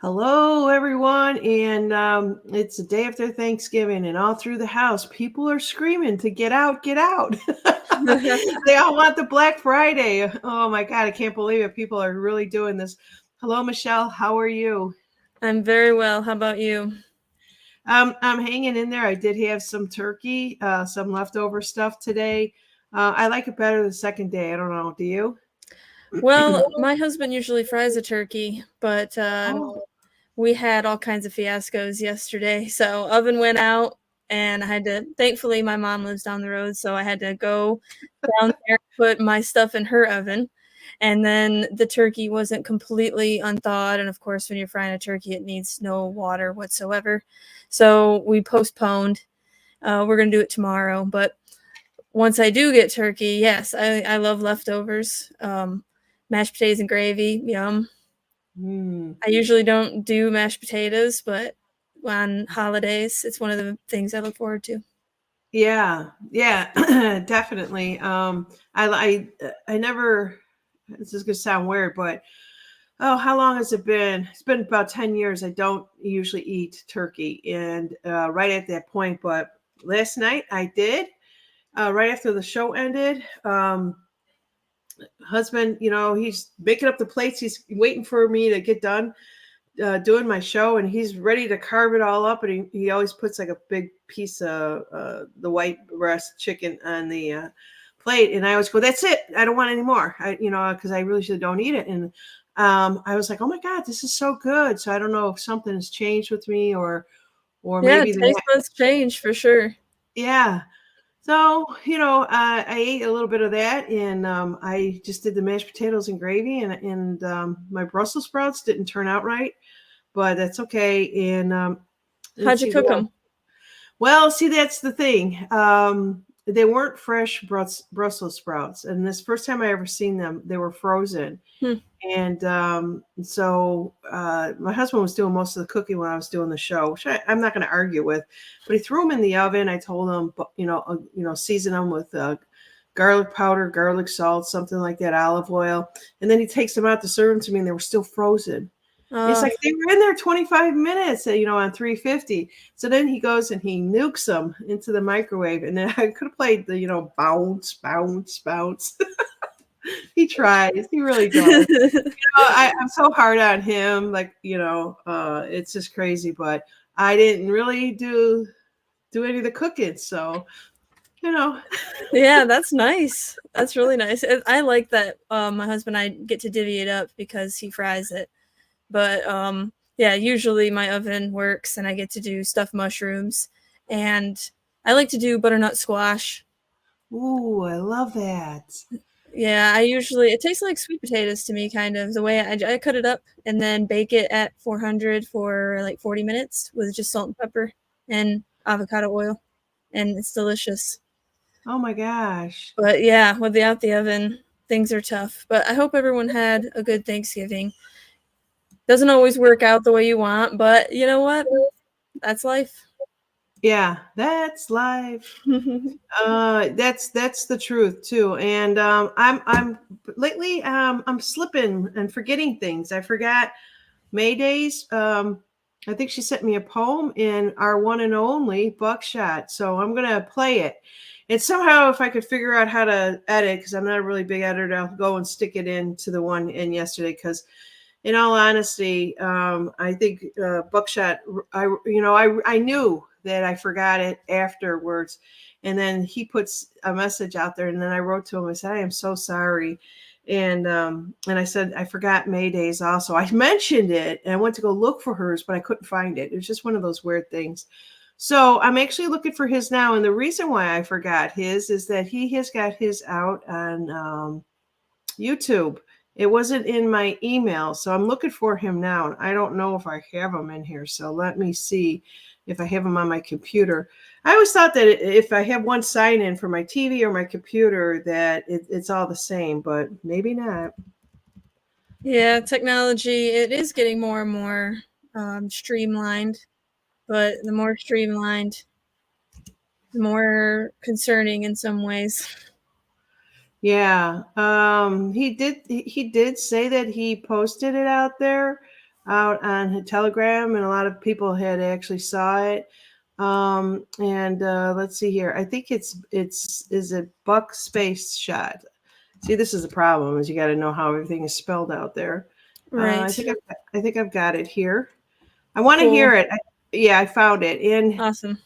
Hello, everyone. And it's the day after Thanksgiving, and all through the house, people are screaming to get out, get out. They all want the Black Friday. Oh my God, I can't believe it. People are really doing this. Hello, Michelle. How are you? I'm very well. How about you? I'm hanging in there. I did have some turkey, some leftover stuff today. I like it better the second day. I don't know. Do you? Well, my husband usually fries a turkey, but Oh, we had all kinds of fiascos yesterday. So oven went out, and I had to. Thankfully, my mom lives down the road, so I had to go down there, put my stuff in her oven, and then the turkey wasn't completely unthawed. And of course, when you're frying a turkey, it needs no water whatsoever. So we postponed. We're gonna do it tomorrow, but once I do get turkey, yes, I love leftovers. Mashed potatoes and gravy, yum. mm. I usually don't do mashed potatoes, but on holidays, it's one of the things I look forward to. Yeah, yeah, definitely. I never. This is gonna sound weird, but oh, how long has it been? It's been about 10 years. I don't usually eat turkey, and right at that point. But last night I did. Right after the show ended, husband, he's making up the plates. He's waiting for me to get done doing my show, and he's ready to carve it all up, and he always puts like a big piece of the white breast chicken on the plate, and I always go, that's it, I don't want any more, because I really should don't eat it. And I was like, oh my God, this is so good. So I don't know if something has changed with me, or Yeah, maybe taste buds change for sure. yeah. So, I ate a little bit of that, and I just did the mashed potatoes and gravy, and my Brussels sprouts didn't turn out right, but that's okay. And let's How'd you see cook what else. them? Well, see, that's the thing. They weren't fresh Brussels sprouts, and this first time I ever seen them, they were frozen. Hmm. And so my husband was doing most of the cooking when I was doing the show, which I'm not going to argue with. But he threw them in the oven. I told him, season them with garlic powder, garlic salt, something like that, olive oil. And then he takes them out to serve them to me, and they were still frozen. It's Uh, like they were in there 25 minutes, on 350. So then he goes and he nukes them into the microwave. And then I could have played the, bounce, bounce, bounce. He tries. He really does. I'm so hard on him. Like, it's just crazy. But I didn't really do any of the cooking. So, you know, yeah, that's nice. That's really nice. I like that. My husband and I get to divvy it up because he fries it. But yeah, usually my oven works and I get to do stuffed mushrooms. And I like to do butternut squash. ooh, I love that. Yeah, I usually it tastes like sweet potatoes to me, kind of the way I cut it up and then bake it at 400 for like 40 minutes with just salt and pepper and avocado oil, and it's delicious. Oh my gosh. But yeah, without the oven, things are tough. But I hope everyone had a good Thanksgiving. Doesn't always work out the way you want, but you know what? That's life. Yeah, that's life. That's the truth too. And I'm lately I'm slipping and forgetting things. I forgot Maydays. I think she sent me a poem in our one and only Buckshot. So I'm gonna play it. And somehow, if I could figure out how to edit, because I'm not a really big editor, I'll go and stick it into the one in yesterday. Because, in all honesty, I think Buckshot. I knew that I forgot it afterwards, and then he puts a message out there, and then I wrote to him. I said, "I am so sorry." And I said I forgot Maydays also. I mentioned it and I went to go look for hers, but I couldn't find it. It was just one of those weird things. So I'm actually looking for his now, and the reason why I forgot his is that he has got his out on YouTube. It wasn't in my email, so I'm looking for him now, and I don't know if I have him in here. So let me see if I have him on my computer. I always thought that if I have one sign in for my TV or my computer, that it's all the same, but maybe not. Yeah, technology, it is getting more and more streamlined, but the more streamlined, the more concerning in some ways. Yeah, he did say that he posted it out there, out on Telegram, and a lot of people had actually saw it. And let's see here. I think it's is it Buck Space Shot. See, this is the problem: is you got to know how everything is spelled out there. Right. I think I've got it here. I want to Cool. hear it. Yeah, I found it. And Awesome.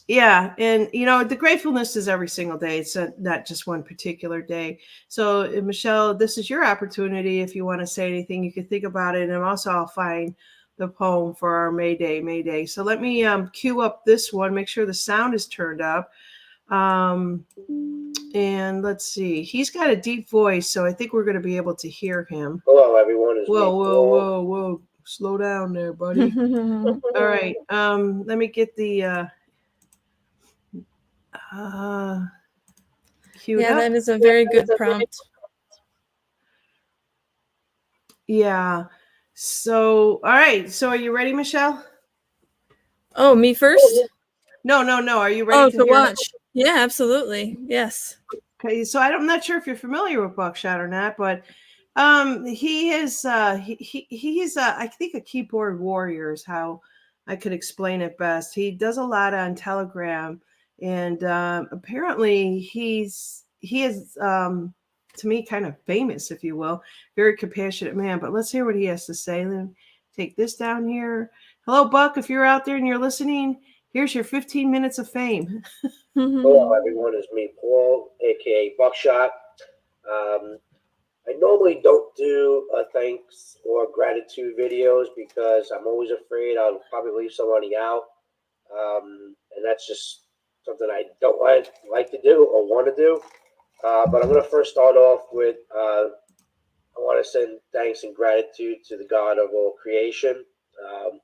yeah, and you know, the gratefulness is every single day. It's not just one particular day. So, Michelle, this is your opportunity. If you want to say anything, you can think about it, and also I'll find the poem for our May Day, May Day. So let me cue up this one. Make sure the sound is turned up. And let's see. He's got a deep voice, so I think we're going to be able to hear him. Hello, everyone. It's Whoa, me, whoa, Paul. whoa, whoa! Slow down there, buddy. All right. Let me get the queued Yeah, up. that is a very good prompt. Yeah. So, all right. So, are you ready, Michelle? Oh, me first? No, no, no. Are you ready Oh, to to hear? watch. Yeah, absolutely. Yes. Okay. So, I'm not sure if you're familiar with Buckshot or not, but he is he's I think a keyboard warrior is how I could explain it best. He does a lot on Telegram, and apparently he is to me kind of famous, if you will, very compassionate man. But let's hear what he has to say. Let me take this down here. Hello, Buck. If you're out there and you're listening, here's your 15 minutes of fame. Hello, everyone. It's me, Paul, aka Buckshot. Um, I normally don't do thanks or gratitude videos because I'm always afraid I'll probably leave somebody out, and that's just something I don't like to do or want to do. But I'm going to first start off with I want to send thanks and gratitude to the God of all creation, um,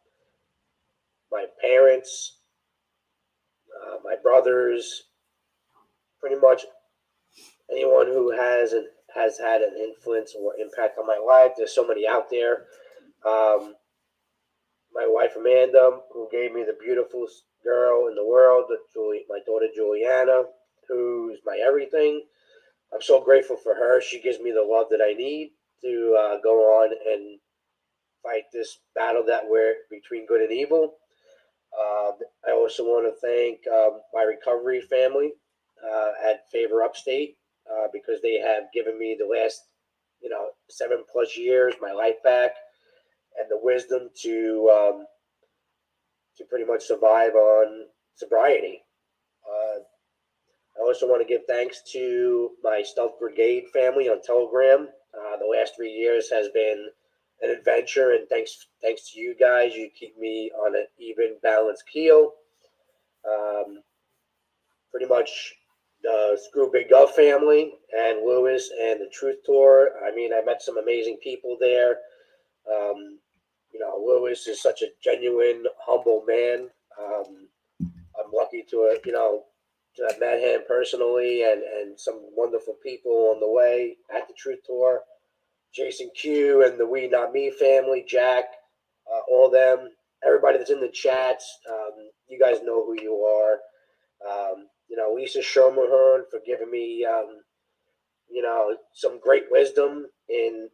my parents, my brothers, pretty much anyone who has had an influence or impact on my life. There's so many out there. Um, my wife Amanda, who gave me the beautiful girl in the world, my daughter Juliana, who's my everything. I'm so grateful for her. She gives me the love that I need to go on and fight this battle that we're between good and evil. I also want to thank my recovery family at Favor Upstate because they have given me the last, 7+ years, my life back, and the wisdom to pretty much survive on sobriety. I also want to give thanks to my Stealth Brigade family on Telegram. The last 3 years has been an adventure, and thanks to you guys, you keep me on an even, balanced keel. Um, Pretty much the Screw Big Gov family and Lewis and the Truth Tour. I mean, I met some amazing people there. Um, Lewis is such a genuine, humble man. I'm lucky to have met him personally and some wonderful people on the way at the Truth Tour. Jason Q and the We Not Me family, Jack, all them, everybody that's in the chats. You guys know who you are. Lisa Schermerhorn for giving me, some great wisdom in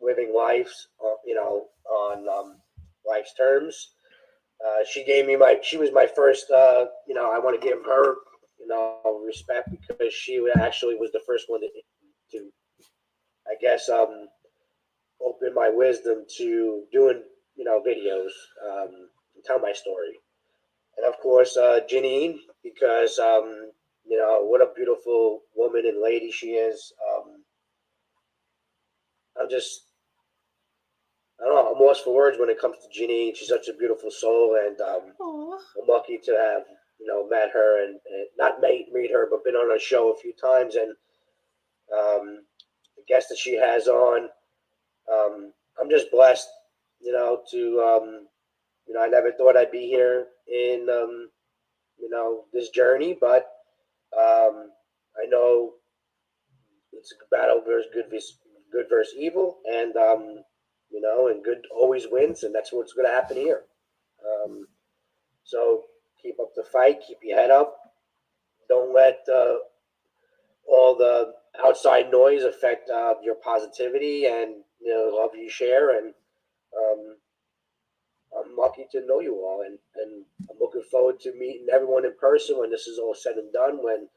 living life, on life's terms. She was my first, I want to give her, respect because she actually was the first one to I guess, open my wisdom to doing, videos, tell my story. And of course, Janine, because, what a beautiful woman and lady she is. I'm just, I don't know, I'm lost for words when it comes to Janine. She's such a beautiful soul, and I'm lucky to have, met her and not meet her, but been on her show a few times. And the guest that she has on, I'm just blessed, to, I never thought I'd be here in, this journey, but I know it's a battle versus good versus evil, and and good always wins, and that's what's going to happen here. So keep up the fight, keep your head up. Don't let all the outside noise affect your positivity and love you share, and to know you all, and I'm looking forward to meeting everyone in person when this is all said and done, when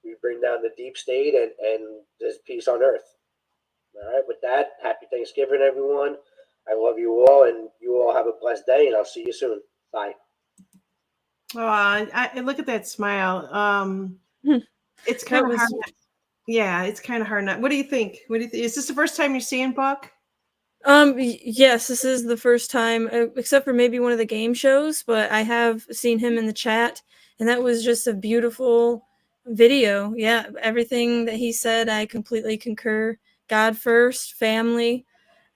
we bring down the deep state and there's peace on earth. All right, with that, happy Thanksgiving, everyone. I love you all, and you all have a blessed day, and I'll see you soon. Bye. Oh, I look at that smile. It's kind That of was hard. Yeah, it's kind of hard. Not. What do you think? What do you think? Is this the first time you're seeing Buck? yes, this is the first time, except for maybe one of the game shows, but I have seen him in the chat, and that was just a beautiful video. Yeah, everything that he said, I completely concur. God first, family,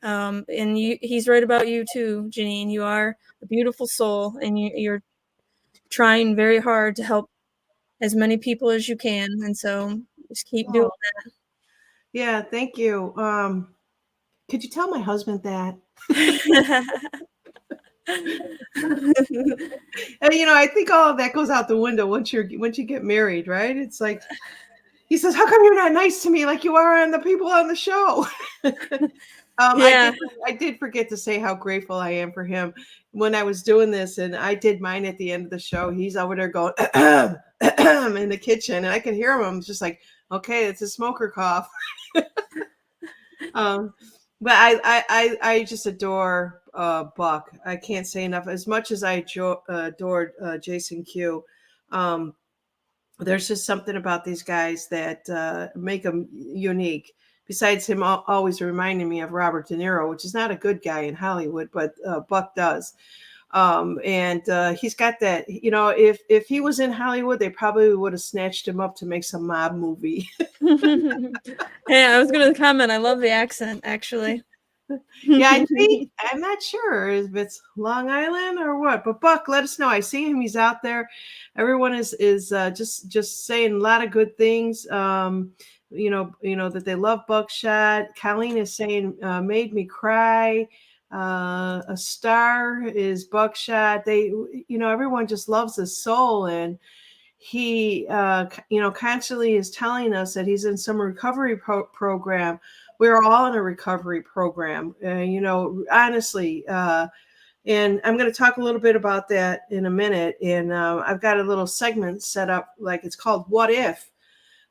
and he's right about you too, Janine. You are a beautiful soul, and you're trying very hard to help as many people as you can, and so just keep doing Oh, yeah, thank you. Could you tell my husband that? that. And, I think all of that goes out the window once you get married, right? It's like he says, "How come you're not nice to me like you are on the people on the show?" Yeah. I did forget to say how grateful I am for him when I was doing this, and I did mine at the end of the show. He's over there going in the kitchen, and I can hear him. I'm just like, okay, it's a smoker cough. um, but I just adore Buck. I can't say enough. As much as I adored Jason Q, there's just something about these guys that make them unique. Besides him always reminding me of Robert De Niro, which is not a good guy in Hollywood, but Buck does. And he's got that. If he was in Hollywood, they probably would have snatched him up to make some mob movie. Hey, I was gonna comment. I love the accent, actually. Yeah, I think I'm not sure if it's Long Island or what, but Buck, let us know. I see him; he's out there. Everyone is just saying a lot of good things. That they love Buckshot. Colleen is saying made me cry. A star is Buckshot. Everyone just loves his soul, and he constantly is telling us that he's in some recovery program. We're all in a recovery program, honestly. And I'm going to talk a little bit about that in a minute. And I've got a little segment set up, like it's called "What If,"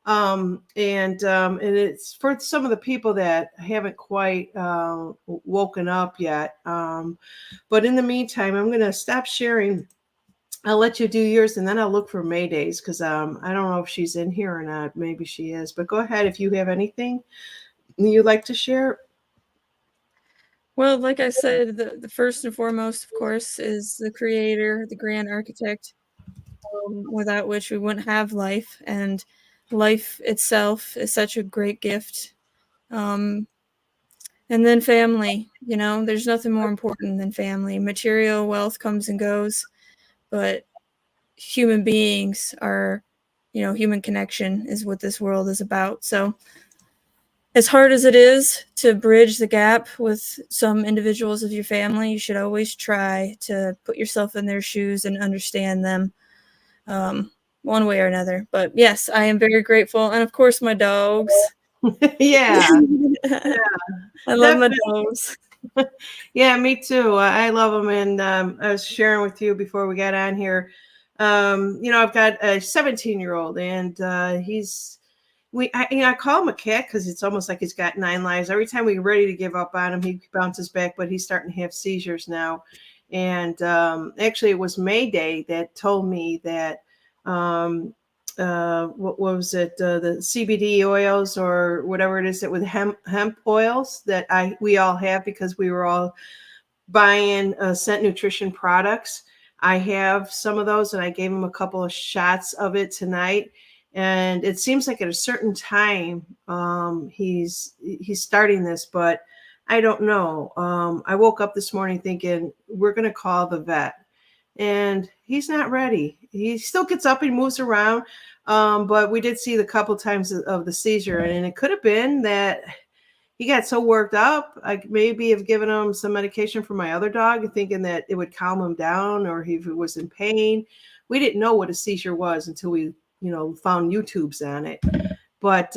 and it's for some of the people that haven't quite woken up yet. But in the meantime, I'm going to stop sharing. I'll let you do yours, and then I'll look for Maydays, because I don't know if she's in here or not. Maybe she is, but go ahead if you have anything you'd like to share. Well, like I said, the first and foremost, of course, is the creator, the grand architect, without which we wouldn't have life. And life itself is such a great gift. And then family, there's nothing more important than family. Material wealth comes and goes, but human beings are, human connection is what this world is about. So as hard as it is to bridge the gap with some individuals of your family, you should always try to put yourself in their shoes and understand them one way or another. But yes, I am very grateful. And of course, my dogs. Yeah. I love my dogs. Yeah, me too. I love them. And I was sharing with you before we got on here. I've got a 17-year-old, and I call him a cat because it's almost like he's got 9 lives. Every time we're ready to give up on him, he bounces back, but he's starting to have seizures now. And actually, it was May Day that told me that what was it? The CBD oils or whatever it is that with hemp oils that we all have, because we were all buying Scent Nutrition products. I have some of those, and I gave him a couple of shots of it tonight. And it seems like at a certain time he's starting this, but I don't know. I woke up this morning thinking we're going to call the vet, and he's not ready. He still gets up and moves around, but we did see the couple times of the seizure, and it could have been that he got so worked up. I maybe have given him some medication for my other dog, thinking that it would calm him down, or if he was in pain. We didn't know what a seizure was until we, found YouTubes on it. But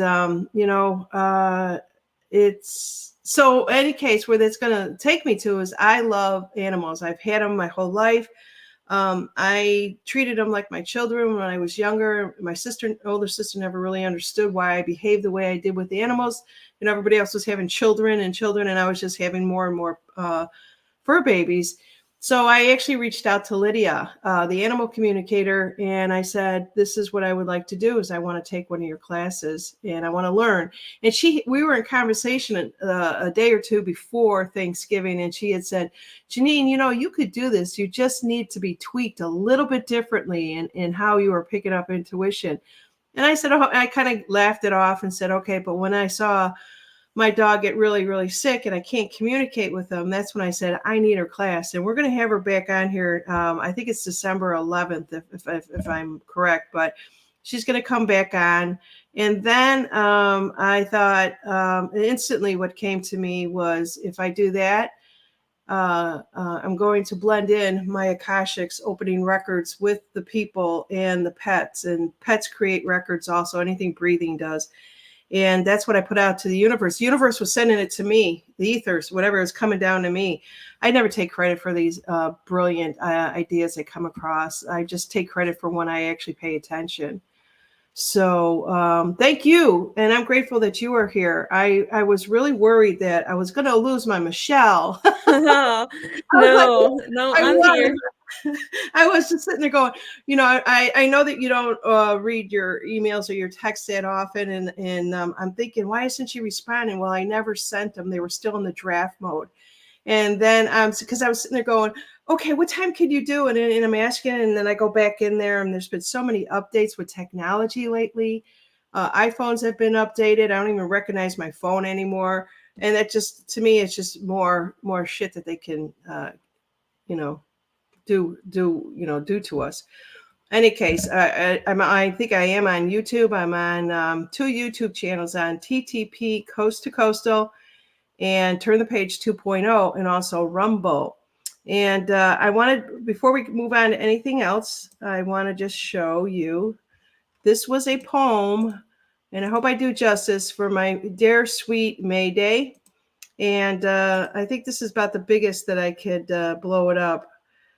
it's So any case where that's going to take me to is I love animals. I've had them my whole life. I treated them like my children when I was younger. My older sister, never really understood why I behaved the way I did with the animals. Everybody else was having children, and I was just having more and more fur babies. So I actually reached out to Lydia, the animal communicator, and I said, this is what I would like to do is I want to take one of your classes and I want to learn. And we were in conversation a day or two before Thanksgiving, and she had said, Janine, you could do this. You just need to be tweaked a little bit differently in how you are picking up intuition. And I said, I kind of laughed it off and said, okay, but when I saw my dog get really, really sick and I can't communicate with them, that's when I said, I need her class. And we're going to have her back on here. I think it's December 11th, if I'm correct, but she's going to come back on. And then I thought instantly what came to me was, if I do that, I'm going to blend in my Akashics opening records with the people and the pets. And pets create records also, anything breathing does. And that's what I put out to the universe. The universe was sending it to me, the ethers, whatever is coming down to me. I never take credit for these brilliant ideas I come across. I just take credit for when I actually pay attention. So thank you. And I'm grateful that you are here. I was really worried that I was going to lose my Michelle. No, I'm here. I was just sitting there going, I know that you don't read your emails or your texts that often. And I'm thinking, why isn't she responding? Well, I never sent them. They were still in the draft mode. And then because I was sitting there going, okay, what time can you do? And I'm asking, and then I go back in there, and there's been so many updates with technology lately. iPhones have been updated. I don't even recognize my phone anymore. And that just, to me, it's just more shit that they can, do to us. Any case, I think I am on YouTube. I'm on 2 YouTube channels on TTP Coast to Coastal and Turn the Page 2.0, and also Rumble. And I wanted, before we move on to anything else, I want to just show you. This was a poem, and I hope I do justice, for my dear sweet Mayday. And I think this is about the biggest that I could blow it up.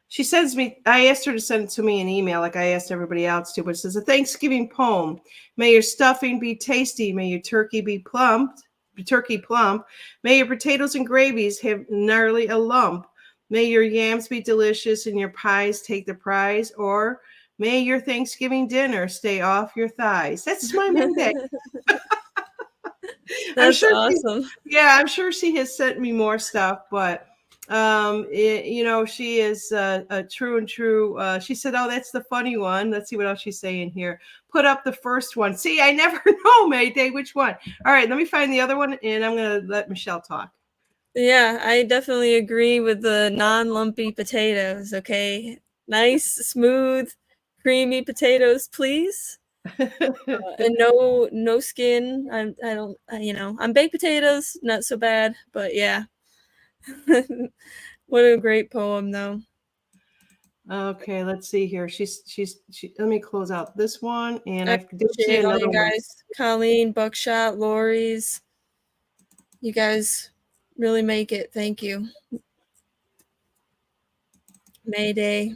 She sends me, I asked her to send it to me in email like I asked everybody else to, but it says, a Thanksgiving poem. May your stuffing be tasty. May your turkey be plump. May your potatoes and gravies have gnarly a lump. May your yams be delicious and your pies take the prize. Or may your Thanksgiving dinner stay off your thighs. That's my Mayday. That's sure awesome. I'm sure she has sent me more stuff, but she is a true and true. She said, oh, that's the funny one. Let's see what else she's saying here. Put up the first one. See, I never know, Mayday, which one. All right, let me find the other one, and I'm going to let Michelle talk. Yeah, I definitely agree with the non-lumpy potatoes, okay? Nice, smooth, creamy potatoes, please. And no skin. I'm baked potatoes, not so bad, but yeah. What a great poem, though. Okay, let's see here. She let me close out this one, and I did appreciate see another all you one. guys. Colleen, Buckshot, Lori's. You guys really make it. Thank you. Mayday.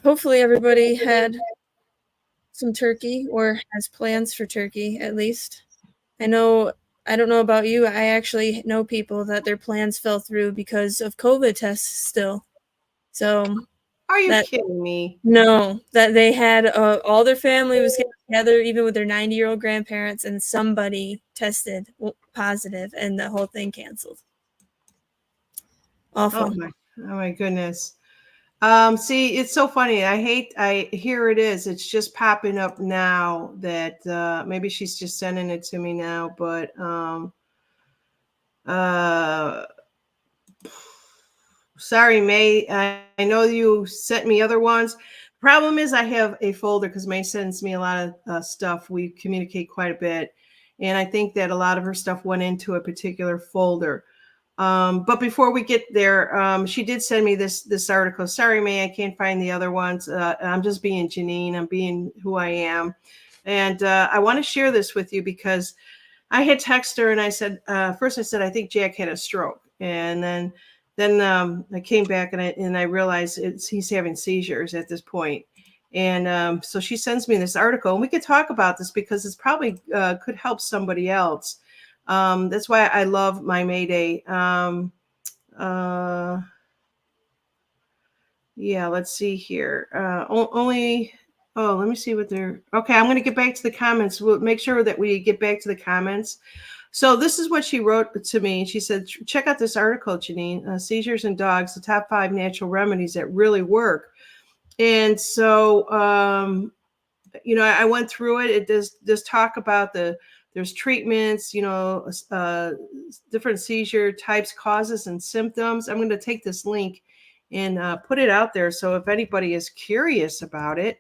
Hopefully everybody had some turkey or has plans for turkey, at least. I don't know about you. I actually know people that their plans fell through because of COVID tests still. So are you kidding me? No, that they had all their family was getting together, even with their 90-year-old grandparents, and somebody tested positive, and the whole thing canceled. Awful. Oh my goodness. See, it's so funny. Here it is. It's just popping up now that maybe she's just sending it to me now, but sorry, May. I know you sent me other ones. Problem is I have a folder because May sends me a lot of stuff. We communicate quite a bit. And I think that a lot of her stuff went into a particular folder. But before we get there, she did send me this article. Sorry, May, I can't find the other ones. I'm just being Janine. I'm being who I am. And I want to share this with you because I had texted her and I said, first I said, I think Jack had a stroke. And then I came back and I realized he's having seizures at this point. And so she sends me this article, and we could talk about this because it's probably could help somebody else. That's why I love my Mayday. Yeah, let's see here. Only, oh, let me see what they're, okay, I'm going to get back to the comments. We'll make sure that we get back to the comments. So this is what she wrote to me. She said, check out this article, Janine, Seizures in Dogs, the top 5 natural remedies that really work. And so, I went through it. It does talk about there's treatments, different seizure types, causes, and symptoms. I'm going to take this link and put it out there. So if anybody is curious about it,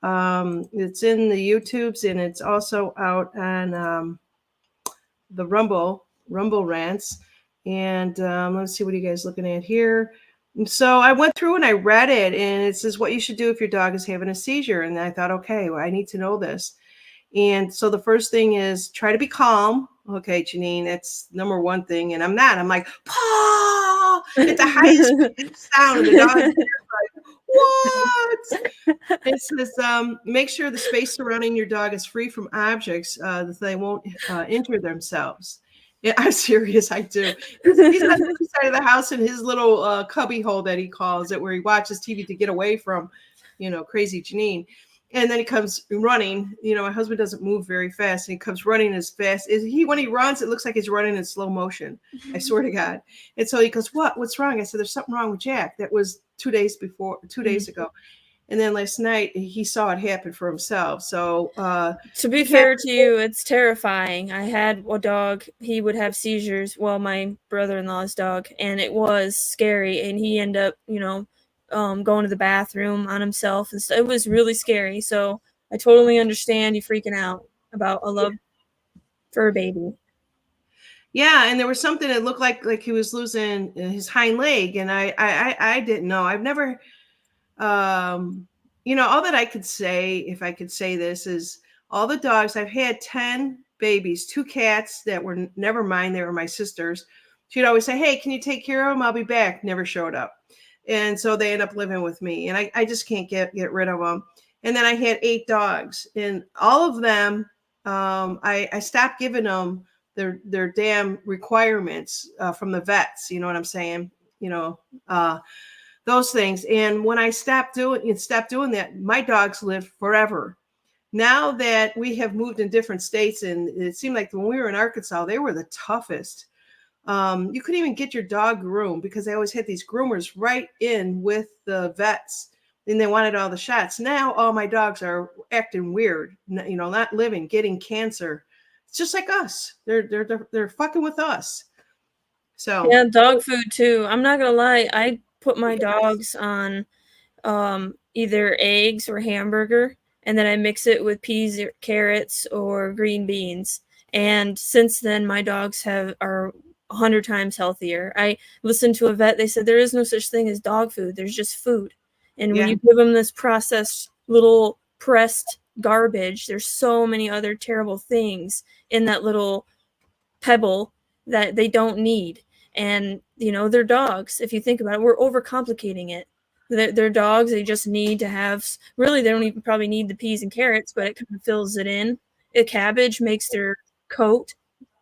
it's in the YouTubes, and it's also out on the Rumble Rants. And let's see, what are you guys looking at here? And so I went through and I read it, and it says what you should do if your dog is having a seizure. And I thought, okay, well, I need to know this. And so the first thing is try to be calm. Okay, Janine, that's number one thing. And I'm not. I'm like, paw, at the highest sound. And the dog is like, what? It says, make sure the space surrounding your dog is free from objects that they won't injure themselves. Yeah, I'm serious. I do. He's on the other side of the house in his little cubby hole that he calls it, where he watches TV to get away from, crazy Janine. And then he comes running. My husband doesn't move very fast. And he comes running as fast as when he runs, it looks like he's running in slow motion. I swear to God. And so he goes, what's wrong? I said, there's something wrong with Jack. That was 2 days ago. And then last night he saw it happen for himself. So to be fair to you, it's terrifying. I had a dog. He would have seizures. Well, my brother-in-law's dog, and it was scary. And he ended up, going to the bathroom on himself, and so it was really scary. So I totally understand you freaking out about a love for a baby. Yeah, and there was something that looked like he was losing his hind leg, and I didn't know. I've never. All that I could say, if I could say this, is all the dogs, I've had 10 babies, 2 cats that were never mine. They were my sister's. She'd always say, hey, can you take care of them? I'll be back. Never showed up. And so they end up living with me, and I just can't get rid of them. And then I had 8 dogs, and all of them, I stopped giving them their damn requirements from the vets. You know what I'm saying? Those things. And when I stopped doing that, my dogs live forever. Now that we have moved in different states, and it seemed like when we were in Arkansas, they were the toughest. You couldn't even get your dog groomed because they always had these groomers right in with the vets, and they wanted all the shots. Now all my dogs are acting weird, not living, getting cancer. It's just like us. They're fucking with us. So yeah, dog food too. I'm not gonna lie. I put my dogs on either eggs or hamburger, and then I mix it with peas or carrots or green beans. And since then, my dogs are 100 times healthier. I listened to a vet. They said there is no such thing as dog food. There's just food. And when you give them this processed little pressed garbage, there's so many other terrible things in that little pebble that they don't need. And, they're dogs. If you think about it, we're overcomplicating it. They're dogs. They just need to have, really, they don't even probably need the peas and carrots, but it kind of fills it in. A cabbage makes their coat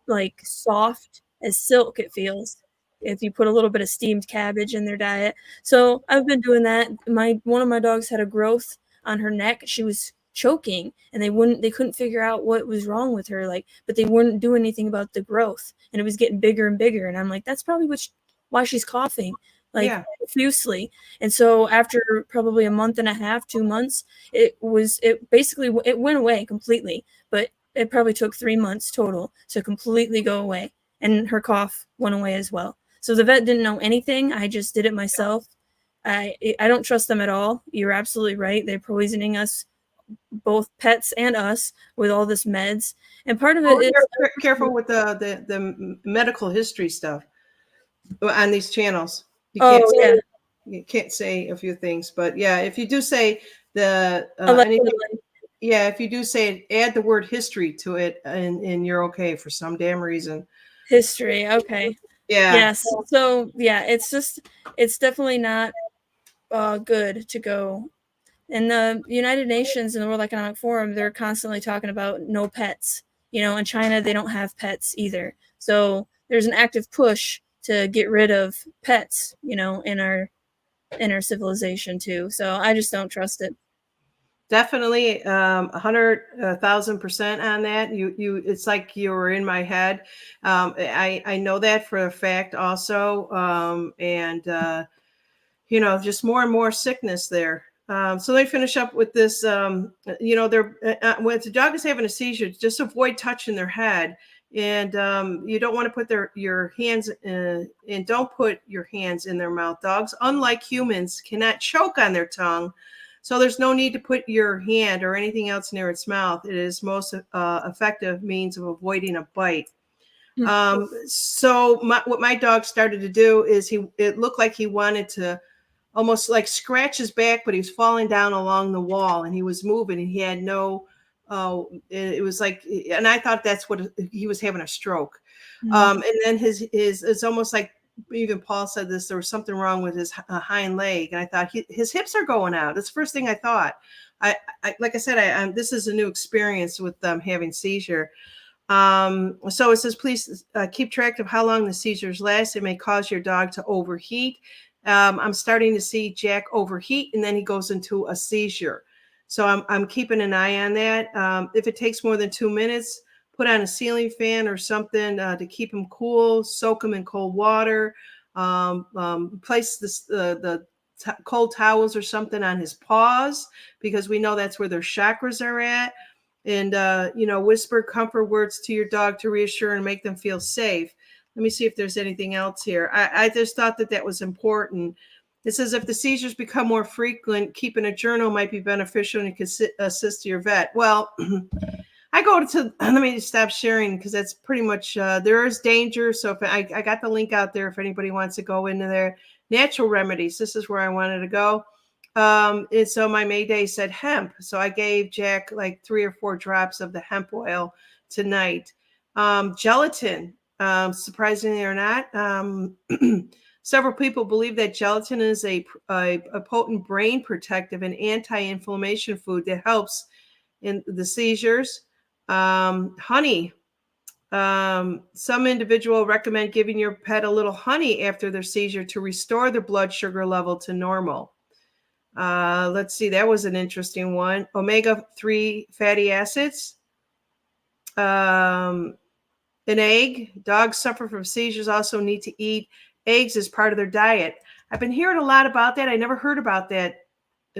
like soft as silk, it feels, if you put a little bit of steamed cabbage in their diet. So I've been doing that. One of my dogs had a growth on her neck. She was choking, and they couldn't figure out what was wrong with her, but they wouldn't do anything about the growth, and it was getting bigger and bigger. And I'm like, that's probably why she's coughing profusely. And so after probably a month and a half, 2 months, it went away completely, but it probably took 3 months total to completely go away, and her cough went away as well. So the vet didn't know anything. I just did it myself. I don't trust them at all. You're absolutely right. They're poisoning us, both pets and us, with all this meds. And part of it is careful with the medical history stuff on these channels. You can't say a few things, but yeah, if you do say the Yeah, if you do say it, add the word history to it, and you're okay for some damn reason. History. Okay. Yeah, Yes. So yeah, it's definitely not good to go. In the United Nations and the World Economic Forum, they're constantly talking about no pets. In China, they don't have pets either. So there's an active push to get rid of pets, in our civilization too. So I just don't trust it. definitely 100,000% on that. It's like you were in my head. I know that for a fact also. And just more and more sickness there. So they finish up with this, they're when the dog is having a seizure, just avoid touching their head. And you don't want to put your hands and don't put your hands in their mouth. Dogs, unlike humans, cannot choke on their tongue. So there's no need to put your hand or anything else near its mouth. It is most effective means of avoiding a bite. So what my dog started to do is it looked like he wanted to almost like scratch his back, but he was falling down along the wall and he was moving and he had no, it was like, and I thought that's what he was having a stroke. And then it's almost like even Paul said this, there was something wrong with his hind leg. And I thought his hips are going out. That's the first thing I thought. I like I said, this is a new experience with them having seizure. So it says, please keep track of how long the seizures last. It may cause your dog to overheat. I'm starting to see Jack overheat and then he goes into a seizure. So I'm keeping an eye on that. If it takes more than 2 minutes, put on a ceiling fan or something to keep him cool, soak him in cold water, place the cold towels or something on his paws because we know that's where their chakras are at. And, whisper comfort words to your dog to reassure and make them feel safe. Let me see if there's anything else here. I just thought that was important. It says if the seizures become more frequent, keeping a journal might be beneficial and can assist your vet. Well, I go to, let me stop sharing because that's pretty much, there is danger. So if I got the link out there, if anybody wants to go into their natural remedies, this is where I wanted to go. And so my Mayday said hemp. So I gave Jack like 3 or 4 drops of the hemp oil tonight. Gelatin, surprisingly or not, several people believe that gelatin is a potent brain protective and anti-inflammation food that helps in the seizures. Honey. Some individual recommend giving your pet a little honey after their seizure to restore the blood sugar level to normal. Let's see, that was an interesting one. Omega-3 fatty acids. An egg. Dogs suffer from seizures also need to eat eggs as part of their diet. I've been hearing a lot about that. I never heard about that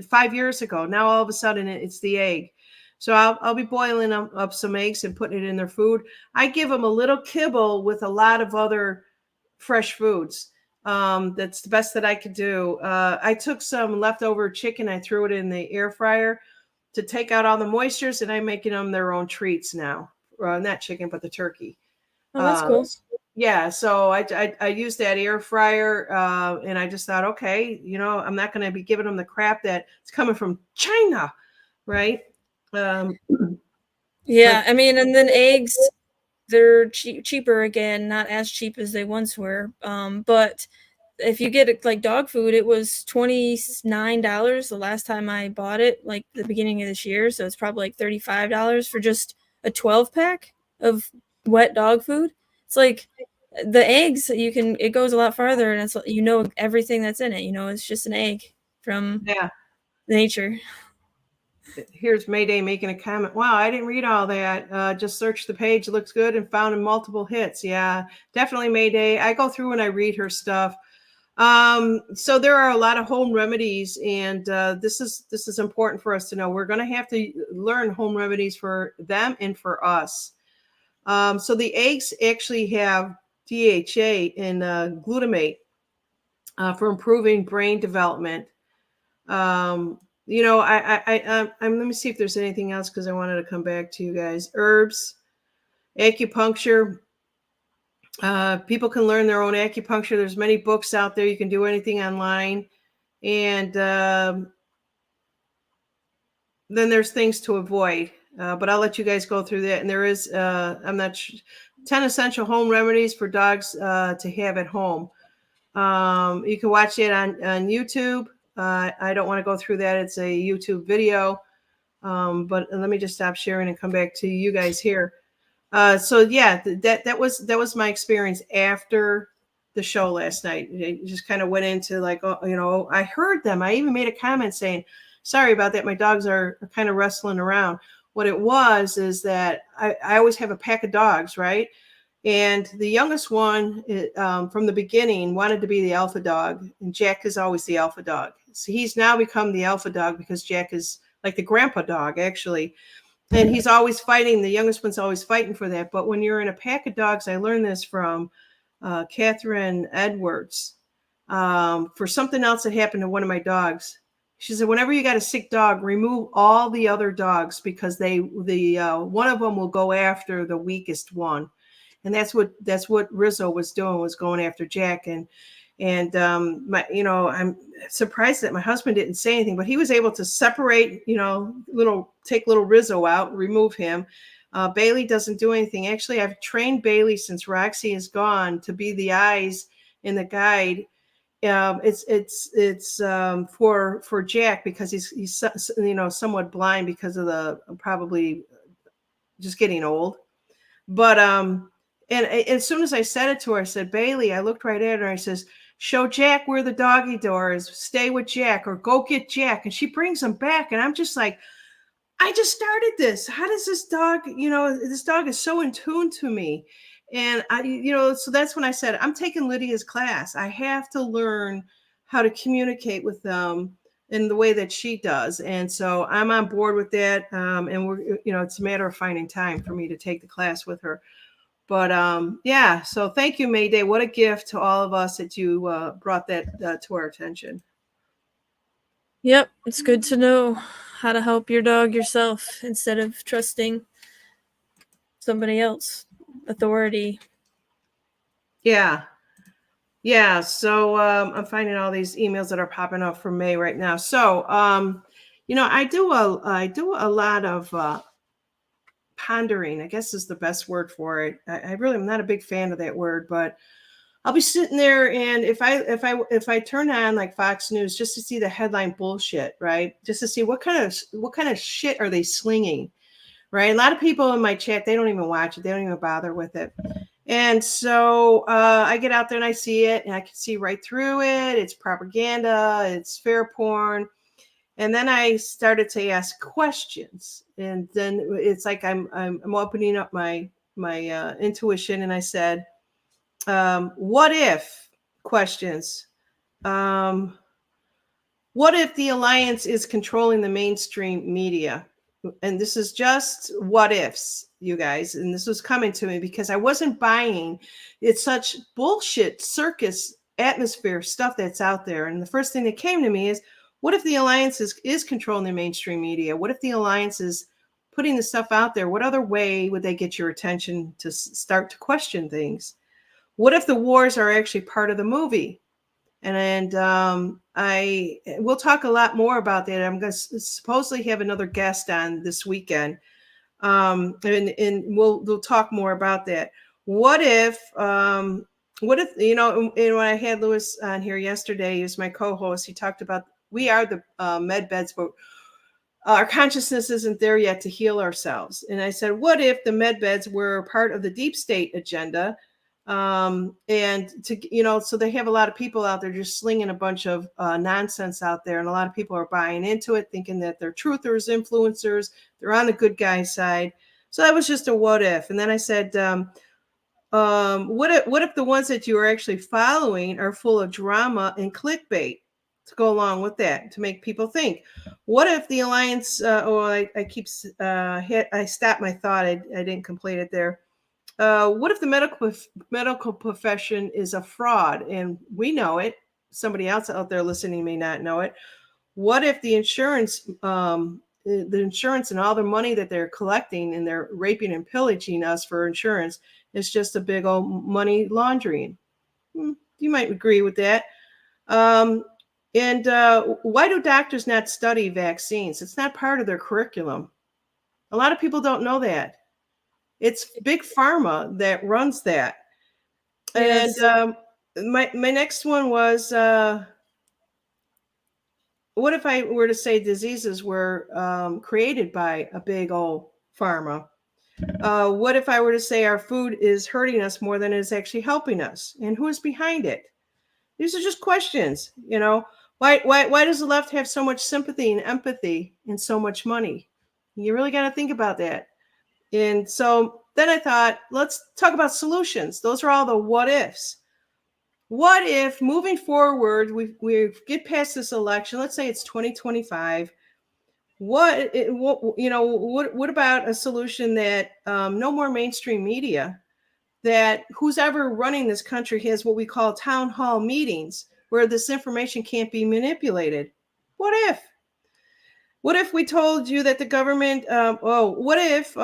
5 years ago. Now all of a sudden it's the egg. So I'll be boiling up some eggs and putting it in their food. I give them a little kibble with a lot of other fresh foods. That's the best that I could do. I took some leftover chicken. I threw it in the air fryer to take out all the moistures, and I'm making them their own treats now. Not chicken, but the turkey. Oh, that's cool. Yeah, so I used that air fryer, and I just thought, okay, I'm not going to be giving them the crap that's coming from China, right? Yeah, I mean, and then eggs, they're cheaper again, not as cheap as they once were. But if you get it like dog food, it was $29 the last time I bought it, like the beginning of this year. So it's probably like $35 for just a 12-pack of wet dog food. It's like the eggs, it goes a lot farther, and it's everything that's in it. It's just an egg from nature. Here's Mayday making a comment. Wow, I didn't read all that. Just searched the page. Looks good and found in multiple hits. Yeah, definitely Mayday. I go through and I read her stuff. So there are a lot of home remedies, and this is important for us to know. We're going to have to learn home remedies for them and for us. So the eggs actually have DHA and glutamate for improving brain development. I'm let me see if there's anything else because I wanted to come back to you guys. Herbs, acupuncture. People can learn their own acupuncture. There's many books out there. You can do anything online. And then there's things to avoid. But I'll let you guys go through that. And there is, 10 essential home remedies for dogs to have at home. You can watch it on YouTube. I don't want to go through that. It's a YouTube video. But let me just stop sharing and come back to you guys here. So yeah, that was my experience after the show last night. It just kind of went into like, oh, I heard them. I even made a comment saying, sorry about that. My dogs are kind of wrestling around. What it was is that I always have a pack of dogs, right? And the youngest one from the beginning wanted to be the alpha dog, and Jack is always the alpha dog. So he's now become the alpha dog because Jack is like the grandpa dog, actually. And he's always fighting. The youngest one's always fighting for that. But when you're in a pack of dogs, I learned this from Catherine Edwards for something else that happened to one of my dogs. She said, whenever you got a sick dog, remove all the other dogs because one of them will go after the weakest one. And that's what Rizzo was doing, was going after Jack. And I'm surprised that my husband didn't say anything, but he was able to separate, take little Rizzo out, remove him. Bailey doesn't do anything. Actually, I've trained Bailey since Roxy is gone to be the eyes in the guide. It's for Jack because he's somewhat blind because of the probably just getting old. But and as soon as I said it to her, I said, Bailey, I looked right at her. I says, show Jack where the doggy door is. Stay with Jack or go get Jack. And she brings him back. And I'm just like, I just started this. How does this dog, this dog is so in tune to me. And so that's when I said, I'm taking Lydia's class. I have to learn how to communicate with them in the way that she does. And so I'm on board with that. And it's a matter of finding time for me to take the class with her. But yeah, so thank you, Mayday. What a gift to all of us that you brought that to our attention. Yep, it's good to know how to help your dog yourself instead of trusting somebody else, authority. Yeah. So I'm finding all these emails that are popping up from May right now. So I do a lot of pondering, I guess is the best word for it. I really am not a big fan of that word, but I'll be sitting there, and if I turn on like Fox News just to see the headline bullshit, right? Just to see what kind of shit are they slinging, right? A lot of people in my chat, they don't even watch it, they don't even bother with it. And so I get out there and I see it, and I can see right through it. It's propaganda, it's fair porn. And then I started to ask questions, and then it's like I'm opening up my intuition, and I said, what if questions? What if the alliance is controlling the mainstream media? And this is just what ifs, you guys. And this was coming to me because I wasn't buying. It's such bullshit circus atmosphere stuff that's out there. And the first thing that came to me is, what if the alliance is controlling the mainstream media? What if the alliance is putting the stuff out there? What other way would they get your attention to start to question things? What if the wars are actually part of the movie? And we'll talk a lot more about that. I'm going to supposedly have another guest on this weekend. And we'll talk more about that. What if, and when I had Lewis on here yesterday, he was my co-host, he talked about, we are the med beds, but our consciousness isn't there yet to heal ourselves. And I said, what if the med beds were part of the deep state agenda? And so they have a lot of people out there just slinging a bunch of nonsense out there. And a lot of people are buying into it, thinking that they're truthers, influencers, they're on the good guy side. So that was just a what if. And then I said, what if the ones that you are actually following are full of drama and clickbait to go along with that, to make people think? What if the alliance, I stopped my thought. I didn't complete it there. What if the medical profession is a fraud? And we know it. Somebody else out there listening may not know it. What if the insurance and all the money that they're collecting and they're raping and pillaging us for insurance is just a big old money laundering? You might agree with that. And why do doctors not study vaccines? It's not part of their curriculum. A lot of people don't know that. It's big pharma that runs that. Yes. And my next one was, what if I were to say diseases were created by a big old pharma? What if I were to say our food is hurting us more than it's actually helping us? And who is behind it? These are just questions, you know. Why does the left have so much sympathy and empathy and so much money? You really got to think about that. And so then I thought, let's talk about solutions. Those are all the what ifs. What if moving forward, we get past this election, let's say it's 2025. What about a solution that no more mainstream media, that who's ever running this country has what we call town hall meetings where this information can't be manipulated? What if? What if we told you that the government, what if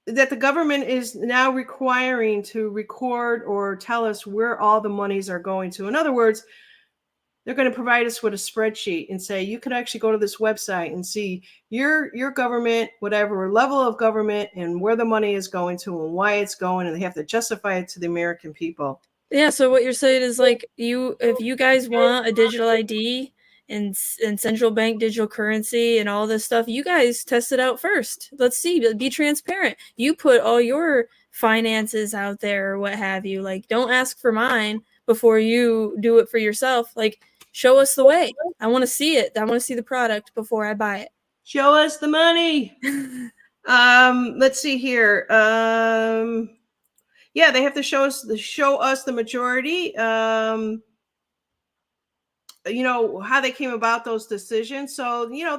that the government is now requiring to record or tell us where all the monies are going to? In other words, they're going to provide us with a spreadsheet and say, you could actually go to this website and see your government, whatever level of government, and where the money is going to and why it's going, and they have to justify it to the American people. Yeah, so what you're saying is like if you guys want a digital ID and central bank digital currency and all this stuff, you guys test it out first. Let's see, be transparent. You put all your finances out there or what have you. Like, don't ask for mine before you do it for yourself. Like, show us the way. I want to see it. I want to see the product before I buy it. Show us the money. Let's see here. Yeah, they have to show us the majority. You know how they came about those decisions. So you know,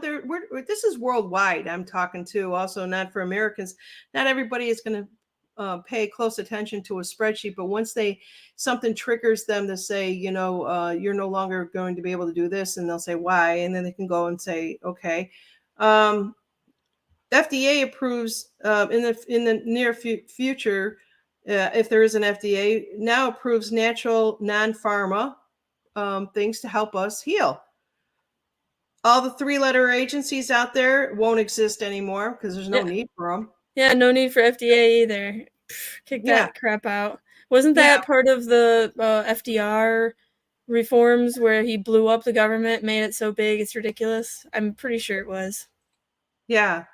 this is worldwide. I'm talking to, also not for Americans. Not everybody is going to pay close attention to a spreadsheet, but once something triggers them to say, you know, you're no longer going to be able to do this, and they'll say why, and then they can go and say, okay. FDA approves in the near future, if there is an FDA, now approves natural non-pharma things to help us heal. All the 3-letter agencies out there won't exist anymore because there's no need for them. Yeah, no need for FDA either. Kick that crap out. Wasn't that part of the FDR reforms where he blew up the government, made it so big it's ridiculous? I'm pretty sure it was. Yeah.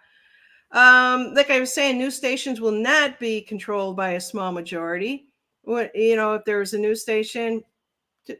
Like I was saying, news stations will not be controlled by a small majority. If there's a news station,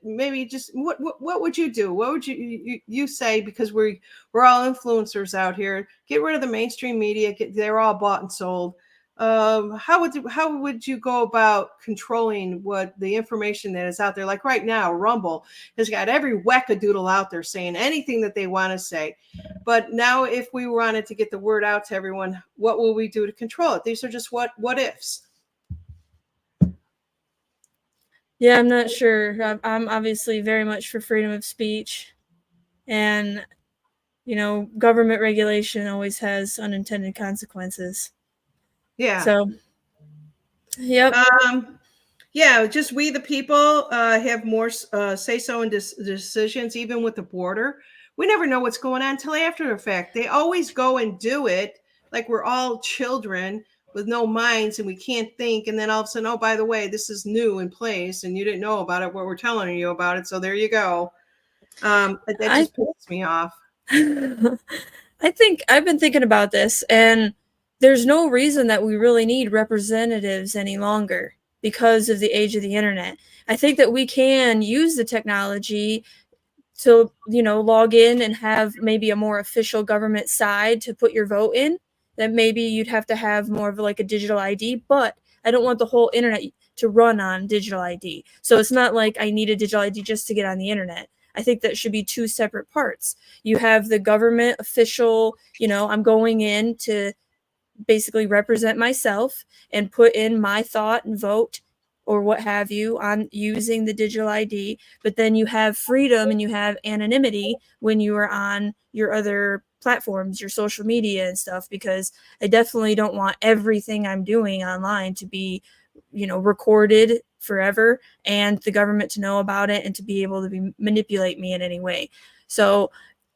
maybe just what would you do? What would you say? Because we're all influencers out here. Get rid of the mainstream media. They're all bought and sold. How would you go about controlling what the information that is out there? Like right now, Rumble has got every wackadoodle out there saying anything that they want to say. But now, if we wanted to get the word out to everyone, what will we do to control it? These are just what ifs. Yeah, I'm not sure. I'm obviously very much for freedom of speech, and government regulation always has unintended consequences. Yeah. So, yep. Yeah, just we the people have more say so in decisions, even with the border. We never know what's going on until after the fact. They always go and do it like we're all children with no minds and we can't think. And then all of a sudden, oh, by the way, this is new in place and you didn't know about it. What we're telling you about it. So there you go. That just pisses me off. I think I've been thinking about this, and there's no reason that we really need representatives any longer because of the age of the internet. I think that we can use the technology to, log in and have maybe a more official government side to put your vote in. That maybe you'd have to have more of like a digital ID, but I don't want the whole internet to run on digital ID. So it's not like I need a digital ID just to get on the internet. I think that should be two separate parts. You have the government official, I'm going in to basically represent myself and put in my thought and vote or what have you on using the digital ID. But then you have freedom and you have anonymity when you are on your other platforms, your social media and stuff, because I definitely don't want everything I'm doing online to be, recorded forever, and the government to know about it and to be able to manipulate me in any way. So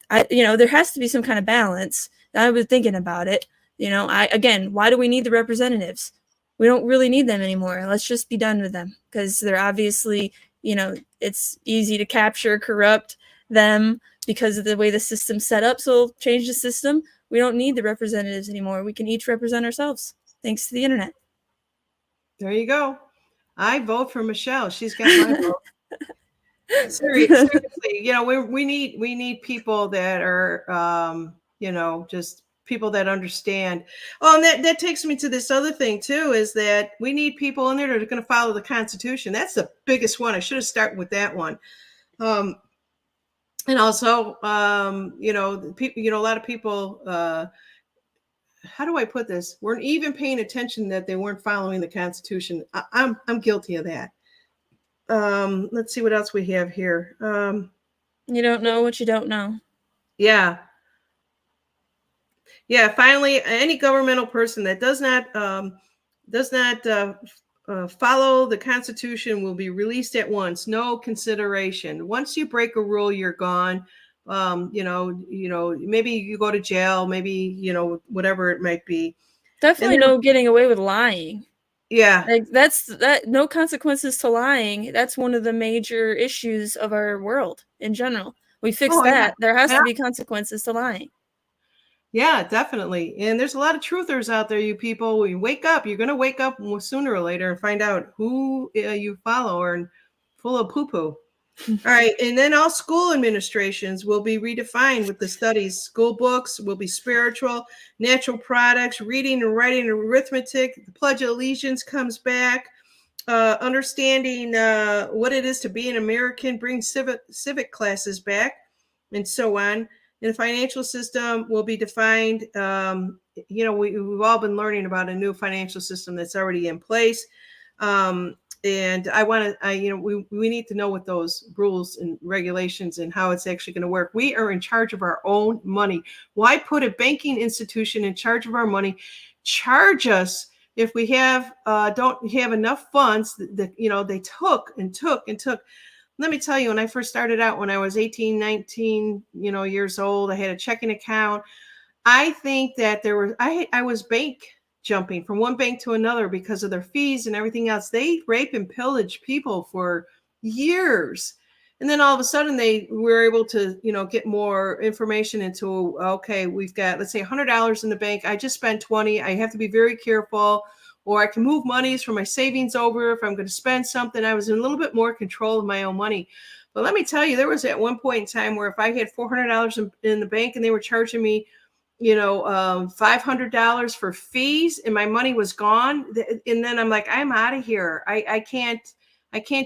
there has to be some kind of balance. I was thinking about it. Again, why do we need the representatives? We don't really need them anymore. Let's just be done with them, because they're obviously, it's easy to capture, corrupt them because of the way the system's set up. So change the system. We don't need the representatives anymore. We can each represent ourselves, thanks to the internet. There you go. I vote for Michelle. She's got my vote. Seriously, we need people that are, just people that understand. Oh, and that takes me to this other thing too, is that we need people in there that are going to follow the Constitution. That's the biggest one. I should have started with that one. And also, people, a lot of people, how do I put this? Weren't even paying attention that they weren't following the Constitution. I'm guilty of that. Let's see what else we have here. You don't know what you don't know. Yeah. Finally, any governmental person that does not follow the Constitution will be released at once. No consideration. Once you break a rule, you're gone. Maybe you go to jail, maybe, whatever it might be. Definitely no getting away with lying. Yeah. Like that no consequences to lying. That's one of the major issues of our world in general. We fix that. Yeah. There has to be consequences to lying. Yeah, definitely. And there's a lot of truthers out there, you people. When you wake up, you're going to wake up sooner or later and find out who you follow are full of poo-poo. All right. And then all school administrations will be redefined with the studies. School books will be spiritual, natural products, reading and writing, and arithmetic. The Pledge of Allegiance comes back. Understanding what it is to be an American, bring civic classes back, and so on. And the financial system will be defined. We've all been learning about a new financial system that's already in place. And we need to know what those rules and regulations and how it's actually going to work. We are in charge of our own money. Why put a banking institution in charge of our money? Charge us if we don't have enough funds that they took and took and took. Let me tell you, when I first started out, when I was 18, 19, years old, I had a checking account. I think that I was bank jumping from one bank to another because of their fees and everything else. They rape and pillage people for years. And then all of a sudden they were able to, get more information into, okay, we've got, let's say $100 in the bank. I just spent 20. I have to be very careful, or I can move monies from my savings over if I'm going to spend something. I was in a little bit more control of my own money. But let me tell you, there was at one point in time where if I had $400 in the bank and they were charging me, $500 for fees and my money was gone. And then I'm like, I'm out of here. I can't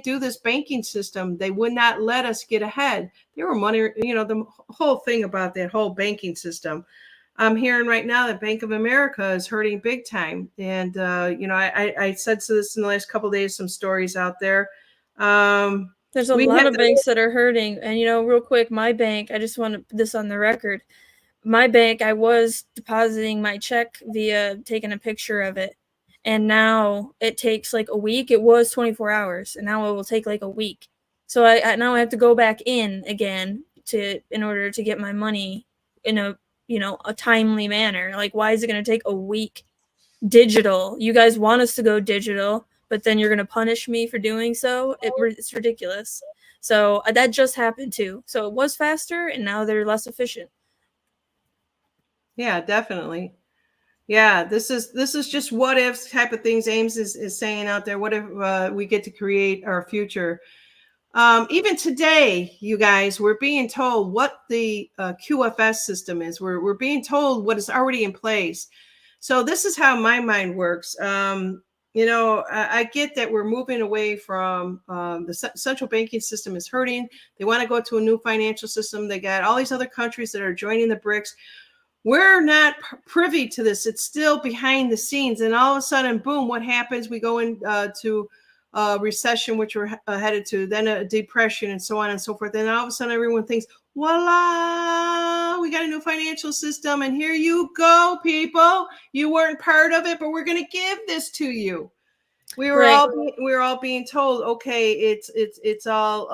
do this banking system. They would not let us get ahead. There were money, the whole thing about that whole banking system. I'm hearing right now that Bank of America is hurting big time. And, I said to this in the last couple of days, some stories out there. There's a lot of banks that are hurting. And, real quick, my bank, I just want to put this on the record. My bank, I was depositing my check via taking a picture of it. And now it takes like a week. It was 24 hours. And now it will take like a week. So I now have to go back in again in order to get my money in a timely manner. Like, why is it going to take a week? Digital. You guys want us to go digital, but then you're going to punish me for doing so. It's ridiculous. So that just happened too. So it was faster and now they're less efficient. Yeah, definitely. Yeah, this is just what if type of things Ames is saying out there. What if we get to create our future? Even today, you guys, we're being told what the QFS system is. We're being told what is already in place. So this is how my mind works. I get that we're moving away from the central banking system is hurting. They want to go to a new financial system. They got all these other countries that are joining the BRICS. We're not privy to this. It's still behind the scenes. And all of a sudden, boom, what happens? We go into recession, which we're headed to, then a depression and so on and so forth. And all of a sudden, everyone thinks, voila, we got a new financial system. And here you go, people. You weren't part of it, but we're going to give this to you. We were Right. all being told, okay, it's all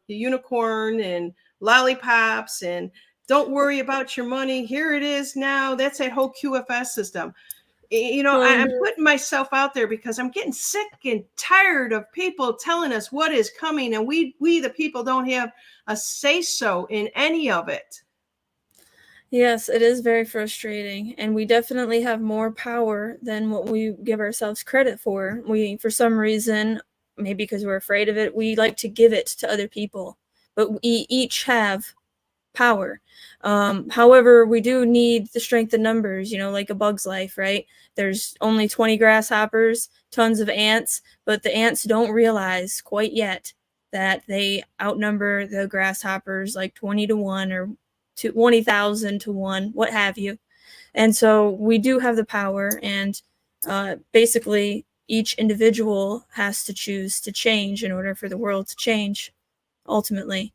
the unicorn and lollipops, and don't worry about your money. Here it is now. That's that whole QFS system. I'm putting myself out there because I'm getting sick and tired of people telling us what is coming, and we the people don't have a say so in any of it. Yes, it is very frustrating, and we definitely have more power than what we give ourselves credit for. We, for some reason, maybe because we're afraid of it, we like to give it to other people, but we each have power. However, we do need the strength of numbers, like a bug's life, right? There's only 20 grasshoppers, tons of ants, but the ants don't realize quite yet that they outnumber the grasshoppers like 20 to 1 or 20,000 to 1, what have you. And so we do have the power, and basically each individual has to choose to change in order for the world to change ultimately.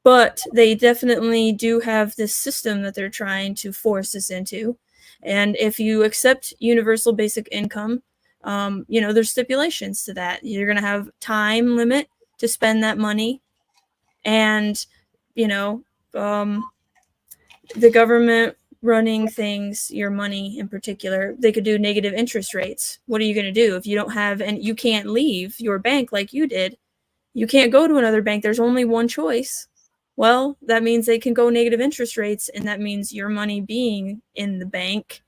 But they definitely do have this system that they're trying to force us into. And if you accept universal basic income, there's stipulations to that. You're going to have time limit to spend that money. And, the government running things, your money in particular, they could do negative interest rates. What are you going to do if you don't have, and you can't leave your bank like you did? You can't go to another bank. There's only one choice. Well, that means they can go negative interest rates, and that means your money being in the bank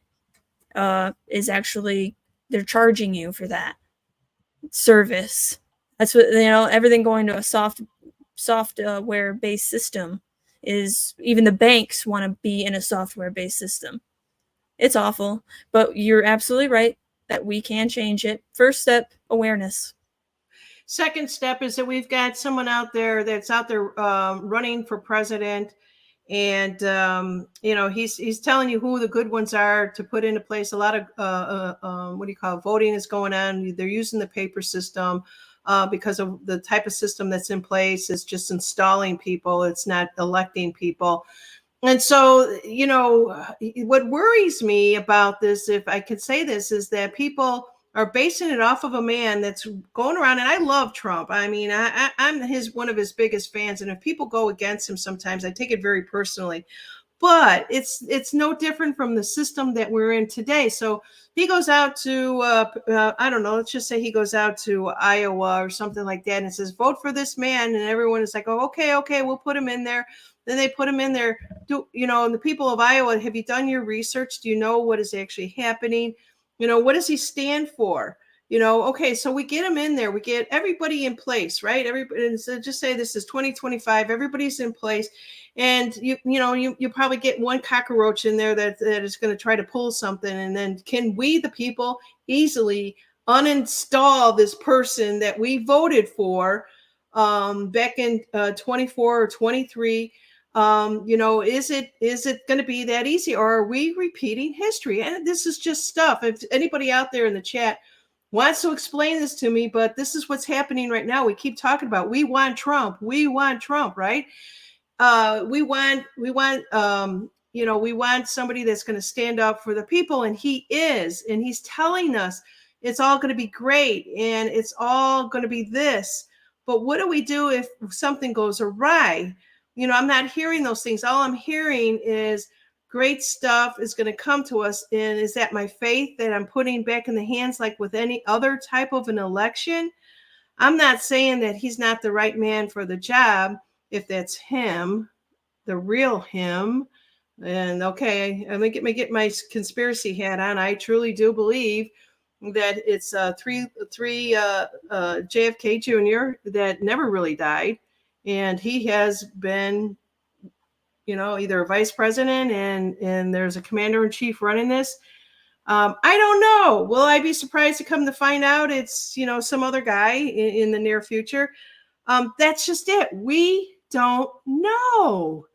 is actually, they're charging you for that service. That's what, everything going to a software based system is, even the banks want to be in a software based system. It's awful, but you're absolutely right that we can change it. First step, awareness. Second step is that we've got someone out there that's out there running for president, and he's telling you who the good ones are to put into place. A lot of what do you call it? Voting is going on. They're using the paper system because of the type of system that's in place. It's just installing people. It's not electing people. And so, what worries me about this, if I could say this, is that people are basing it off of a man that's going around. And I love Trump. I mean, I'm one of his biggest fans. And if people go against him sometimes, I take it very personally. But it's no different from the system that we're in today. So he goes out to, I don't know, let's just say he goes out to Iowa or something like that and says, vote for this man. And everyone is like, oh, okay, we'll put him in there. Then they put him in there. And the people of Iowa, have you done your research? Do you know what is actually happening? What does he stand for? Okay, so we get him in there. We get everybody in place, right? Everybody, and so just say this is 2025. Everybody's in place. And you probably get one cockroach in there that is going to try to pull something. And then can we, the people, easily uninstall this person that we voted for back in 24 or 23? Is it going to be that easy, or are we repeating history? And this is just stuff. If anybody out there in the chat wants to explain this to me, but this is what's happening right now. We keep talking about, we want Trump, right? We want somebody that's going to stand up for the people, and he is, and he's telling us it's all going to be great and it's all going to be this. But what do we do if something goes awry? I'm not hearing those things. All I'm hearing is great stuff is going to come to us. And is that my faith that I'm putting back in the hands, like with any other type of an election? I'm not saying that he's not the right man for the job. If that's him, the real him. And okay, I'm gonna get my conspiracy hat on. I truly do believe that it's three JFK Jr. that never really died, and he has been, either a vice president and there's a commander in chief running this. I don't know. Will I be surprised to come to find out it's some other guy in the near future? That's just it. We don't know.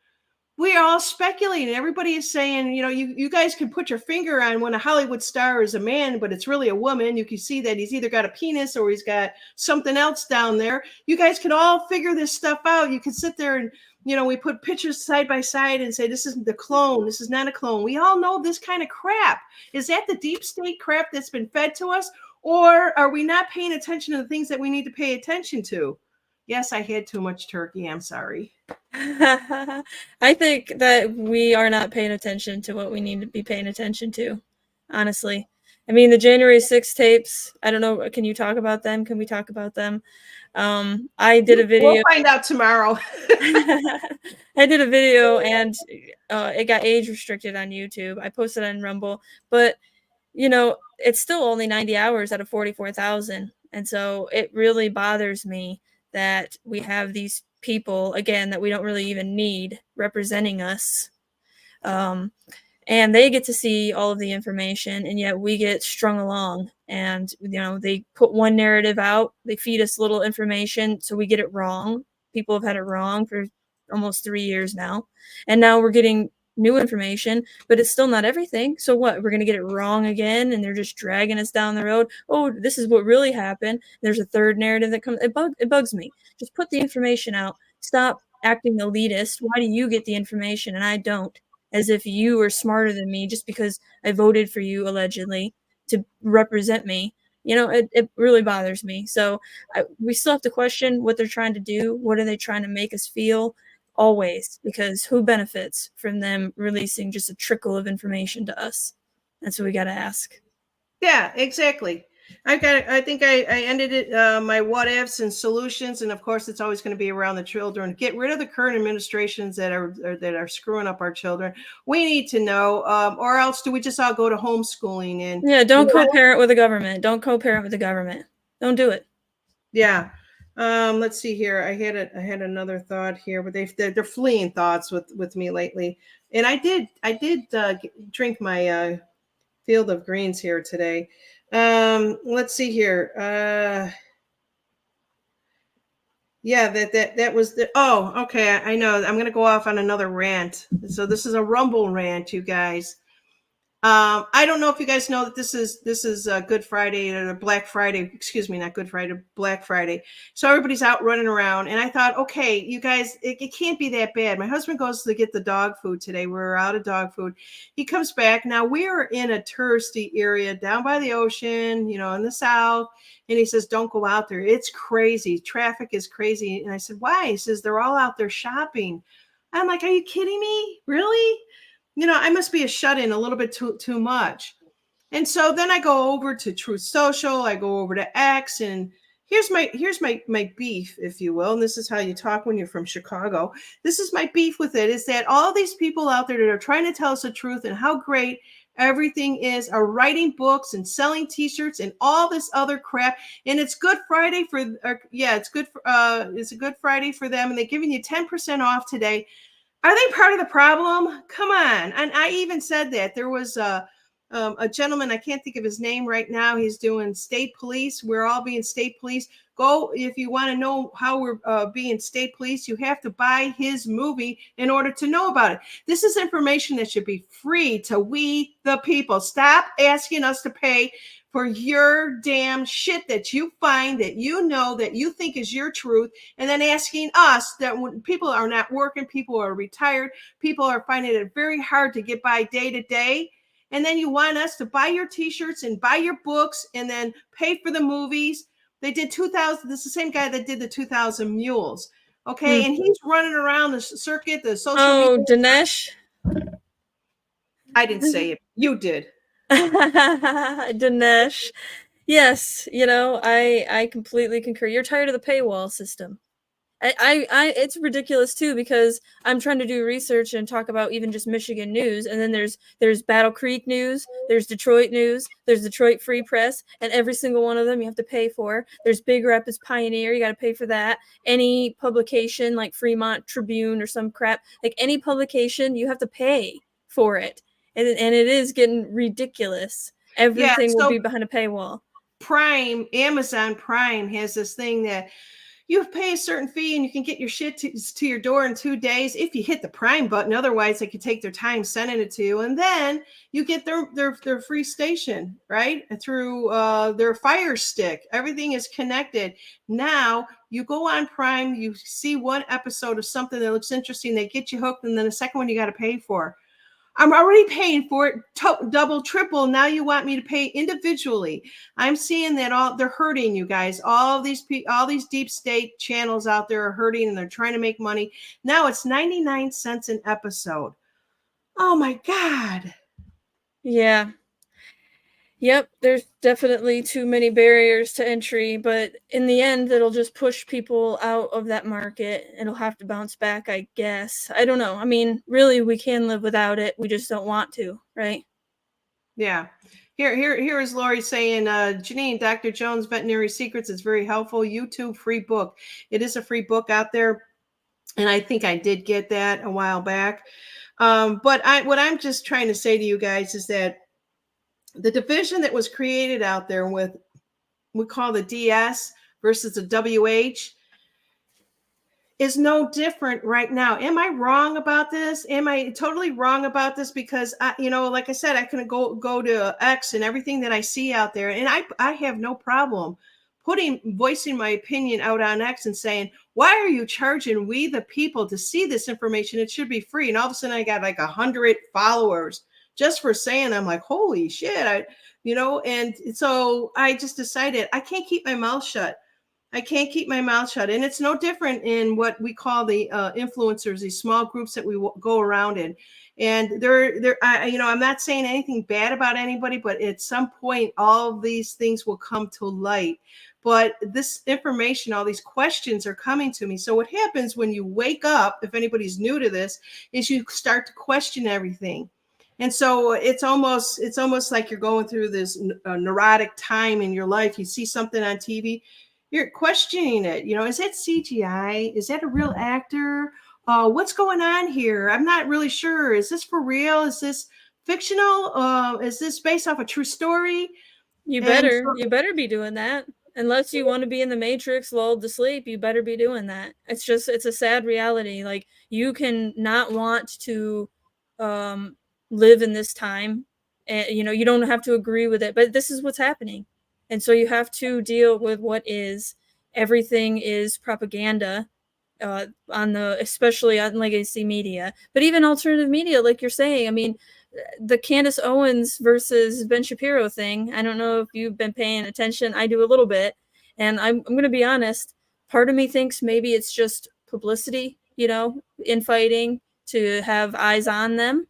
We are all speculating. Everybody is saying, you guys can put your finger on when a Hollywood star is a man, but it's really a woman. You can see that he's either got a penis or he's got something else down there. You guys can all figure this stuff out. You can sit there and, we put pictures side by side and say, this isn't the clone. This is not a clone. We all know this kind of crap. Is that the deep state crap that's been fed to us? Or are we not paying attention to the things that we need to pay attention to? Yes, I had too much turkey. I'm sorry. I think that we are not paying attention to what we need to be paying attention to, honestly. I mean, the January 6th tapes, I don't know, can you talk about them? Can we talk about them? I did a video. We'll find out tomorrow. I did a video and it got age restricted on YouTube. I posted on Rumble, but you know, it's still only 90 hours out of 44,000. And so it really bothers me that we have these people, again, that we don't really even need representing us. And they get to see all of the information, and yet we get strung along. And, you know, they put one narrative out, they feed us little information, so we get it wrong. People have had it wrong for almost 3 years now. And now we're getting new information, but it's still not everything. So what? We're going to get it wrong again, and they're just dragging us down the road. Oh, this is what really happened. There's a third narrative that comes. It bugs me. Just put the information out. Stop acting elitist. Why do you get the information and I don't? As if you are smarter than me just because I voted for you, allegedly, to represent me. You know, it really bothers me. So we still have to question what they're trying to do. What are they trying to make us feel? Always, because who benefits from them releasing just a trickle of information to us? That's what we got to ask. Yeah, exactly. I think I ended it, my what ifs and solutions. And of course, it's always going to be around the children. Get rid of the current administrations that are screwing up our children. We need to know, or else do we just all go to homeschooling? And yeah, don't co-parent with the government. Don't co-parent with the government. Don't do it. Yeah. Let's see here. I had another thought here, but they're fleeing thoughts with me lately. And I did drink my field of greens here today. Let's see here. Yeah, that was the. Oh, okay. I know. I'm gonna go off on another rant. So this is a Rumble rant, you guys. I don't know if you guys know that this is Good Friday or Black Friday. Excuse me, not Good Friday, Black Friday. So everybody's out running around, and I thought, okay, you guys, it can't be that bad. My husband goes to get the dog food today. We're out of dog food. He comes back. Now we are in a touristy area down by the ocean, you know, in the south. And he says, don't go out there. It's crazy. Traffic is crazy. And I said, why? He says, they're all out there shopping. I'm like, are you kidding me? Really? You know, I must be a shut-in a little bit too much. And so then I go over to Truth Social, I go over to X, and here's my beef, if you will. And this is how you talk when you're from Chicago. This is my beef with it, is that all these people out there that are trying to tell us the truth and how great everything is are writing books and selling t-shirts and all this other crap. And it's Good Friday for it's a Good Friday for them, and they're giving you 10% off today. Are they part of the problem? Come on. And I even said that. There was a gentleman, I can't think of his name right now. He's doing state police. We're all being state police. Go, if you want to know how we're being state police, you have to buy his movie in order to know about it. This is information that should be free to we, the people. Stop asking us to pay for your damn shit that you find, that you know, that you think is your truth, and then asking us that when people are not working, people are retired, people are finding it very hard to get by day to day, and then you want us to buy your t-shirts and buy your books and then pay for the movies. They did 2000. This is the same guy that did the 2000 Mules. Okay. And he's running around the circuit, the social media. Dinesh? I didn't say it. You did. Dinesh. Yes, you know, I completely concur. You're tired of the paywall system. I it's ridiculous too, because I'm trying to do research and talk about even just Michigan news, and then there's Battle Creek news, there's Detroit news, there's Detroit Free Press, and every single one of them you have to pay for. There's Big Rapids Pioneer, you got to pay for that. Any publication like Fremont Tribune or some crap, like any publication, you have to pay for it, and it is getting ridiculous. Everything will be behind a paywall. Amazon Prime has this thing that you pay a certain fee and you can get your shit to your door in 2 days if you hit the Prime button. Otherwise, they could take their time sending it to you, and then you get their free station, right, through their Fire Stick. Everything is connected. Now you go on Prime, you see one episode of something that looks interesting, they get you hooked, and then the second one you got to pay for. I'm already paying for it double, triple. Now you want me to pay individually. I'm seeing that they're hurting you guys. All these deep state channels out there are hurting and they're trying to make money. Now it's 99 cents an episode. Oh my God. Yeah. Yep, there's definitely too many barriers to entry, but in the end, it'll just push people out of that market. It'll have to bounce back, I guess. I don't know. I mean, really, we can live without it. We just don't want to, right? Yeah. Here is Lori saying, Janine, Dr. Jones' Veterinary Secrets is very helpful. YouTube free book. It is a free book out there. And I think I did get that a while back. But what I'm just trying to say to you guys is that the division that was created out there with, we call the DS versus the WH, is no different right now. Am I wrong about this? Am I totally wrong about this? Because like I said, I can go to X and everything that I see out there, and I have no problem voicing my opinion out on X and saying, why are you charging we the people to see this information? It should be free. And all of a sudden I got like 100 followers just for saying, I'm like, holy shit. And so I just decided I can't keep my mouth shut. I can't keep my mouth shut. And it's no different in what we call the influencers, these small groups that we go around in. And I'm not saying anything bad about anybody, but at some point, all of these things will come to light. But this information, all these questions are coming to me. So what happens when you wake up, if anybody's new to this, is you start to question everything. And so it's almost like you're going through this neurotic time in your life. You see something on TV, you're questioning it. Is that CGI? Is that a real actor? What's going on here? I'm not really sure. Is this for real? Is this fictional? Is this based off a true story? You better be doing that. Unless you want to be in the Matrix lulled to sleep, you better be doing that. It's a sad reality. Like, you can not want to live in this time, and you don't have to agree with it, but this is what's happening. And so you have to deal with what is. Everything is propaganda, especially on legacy media, but even alternative media, like you're saying. I mean, the Candace Owens versus Ben Shapiro thing. I don't know if you've been paying attention. I do a little bit. And I'm going to be honest. Part of me thinks maybe it's just publicity, infighting to have eyes on them,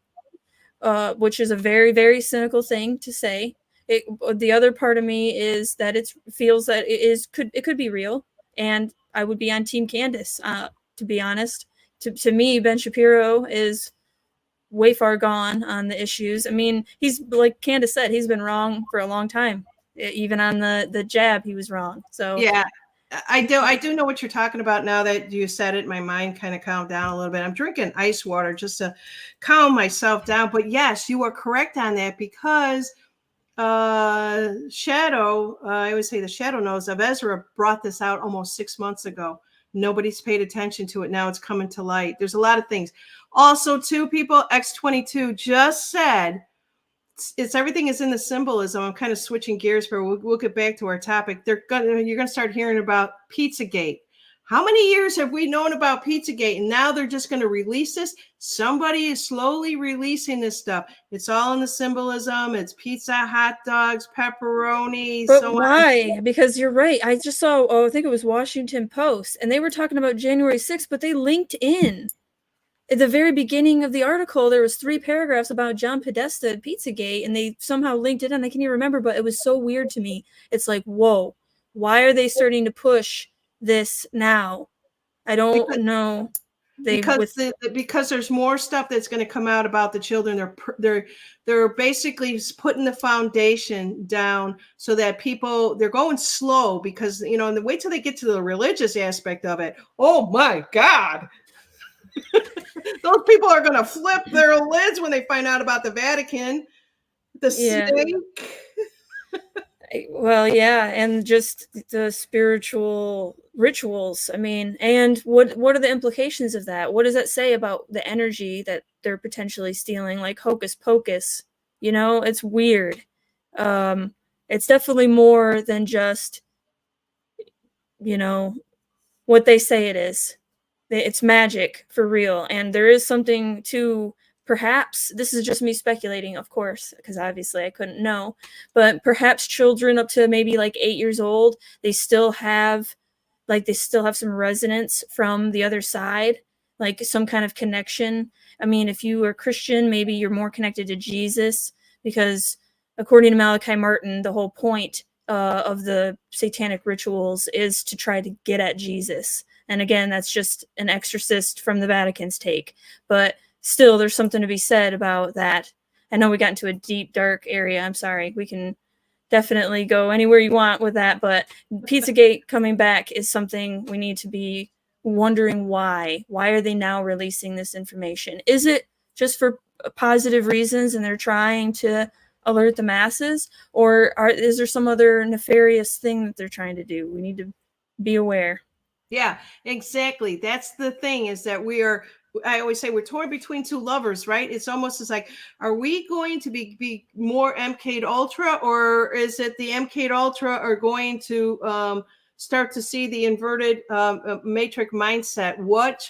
which is a very, very cynical thing to say. The other part of me is that it feels that it could be real. And I would be on Team Candace, to be honest. To me, Ben Shapiro is way far gone on the issues. I mean, he's, like Candace said, he's been wrong for a long time. Even on the jab, he was wrong. So yeah, I do know what you're talking about now that you said it. My mind kind of calmed down a little bit. I'm drinking ice water just to calm myself down. But yes, you are correct on that, because Shadow, I always say the Shadow Knows of Ezra brought this out almost 6 months ago. Nobody's paid attention to it. Now it's coming to light. There's a lot of things. Also, two people, X22 just said it's everything is in the symbolism. I'm kind of switching gears, but we'll get back to our topic. You're gonna start hearing about Pizzagate. How many years have we known about Pizzagate? And now they're just going to release this. Somebody is slowly releasing this stuff. It's all in the symbolism. It's pizza, hot dogs, pepperoni. But so why? on. Because you're right. I just saw, I think it was Washington Post, and they were talking about January 6th, but they linked in. At the very beginning of the article, there was 3 paragraphs about John Podesta at Pizzagate, and they somehow linked it in. I can't even remember, but it was so weird to me. It's like, whoa, why are they starting to push this now? I don't know. Because there's more stuff that's going to come out about the children. They're basically putting the foundation down so that they're going slow, because and wait till they get to the religious aspect of it. Oh my God. Those people are going to flip their lids when they find out about the Vatican, the snake. Well, yeah, and just the spiritual rituals. I mean, and what are the implications of that? What does that say about the energy that they're potentially stealing? Like hocus pocus, it's weird. It's definitely more than just, what they say it is. It's magic for real, and there is something to perhaps this is just me speculating, of course, because obviously I couldn't know, but perhaps children up to maybe like 8 years old, they still have some resonance from the other side, like some kind of connection. I mean, if you are Christian, maybe you're more connected to Jesus, because according to Malachi Martin, the whole point of the satanic rituals is to try to get at Jesus. And again, that's just an exorcist from the Vatican's take. But still, there's something to be said about that. I know we got into a deep, dark area. I'm sorry. We can definitely go anywhere you want with that. But Pizzagate coming back is something we need to be wondering why. Why are they now releasing this information? Is it just for positive reasons and they're trying to alert the masses? Or is there some other nefarious thing that they're trying to do? We need to be aware. Yeah, exactly. That's the thing, is that I always say we're torn between two lovers, right? It's almost as like, are we going to be more MK Ultra, or is it the MK Ultra are going to start to see the inverted matrix mindset?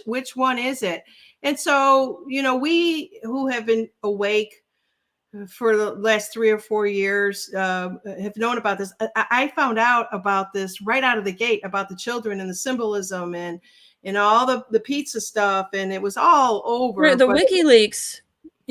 Which one is it? And so, we who have been awake for the last 3 or 4 years have known about this. I found out about this right out of the gate, about the children and the symbolism and all the pizza stuff, and it was all over. The WikiLeaks,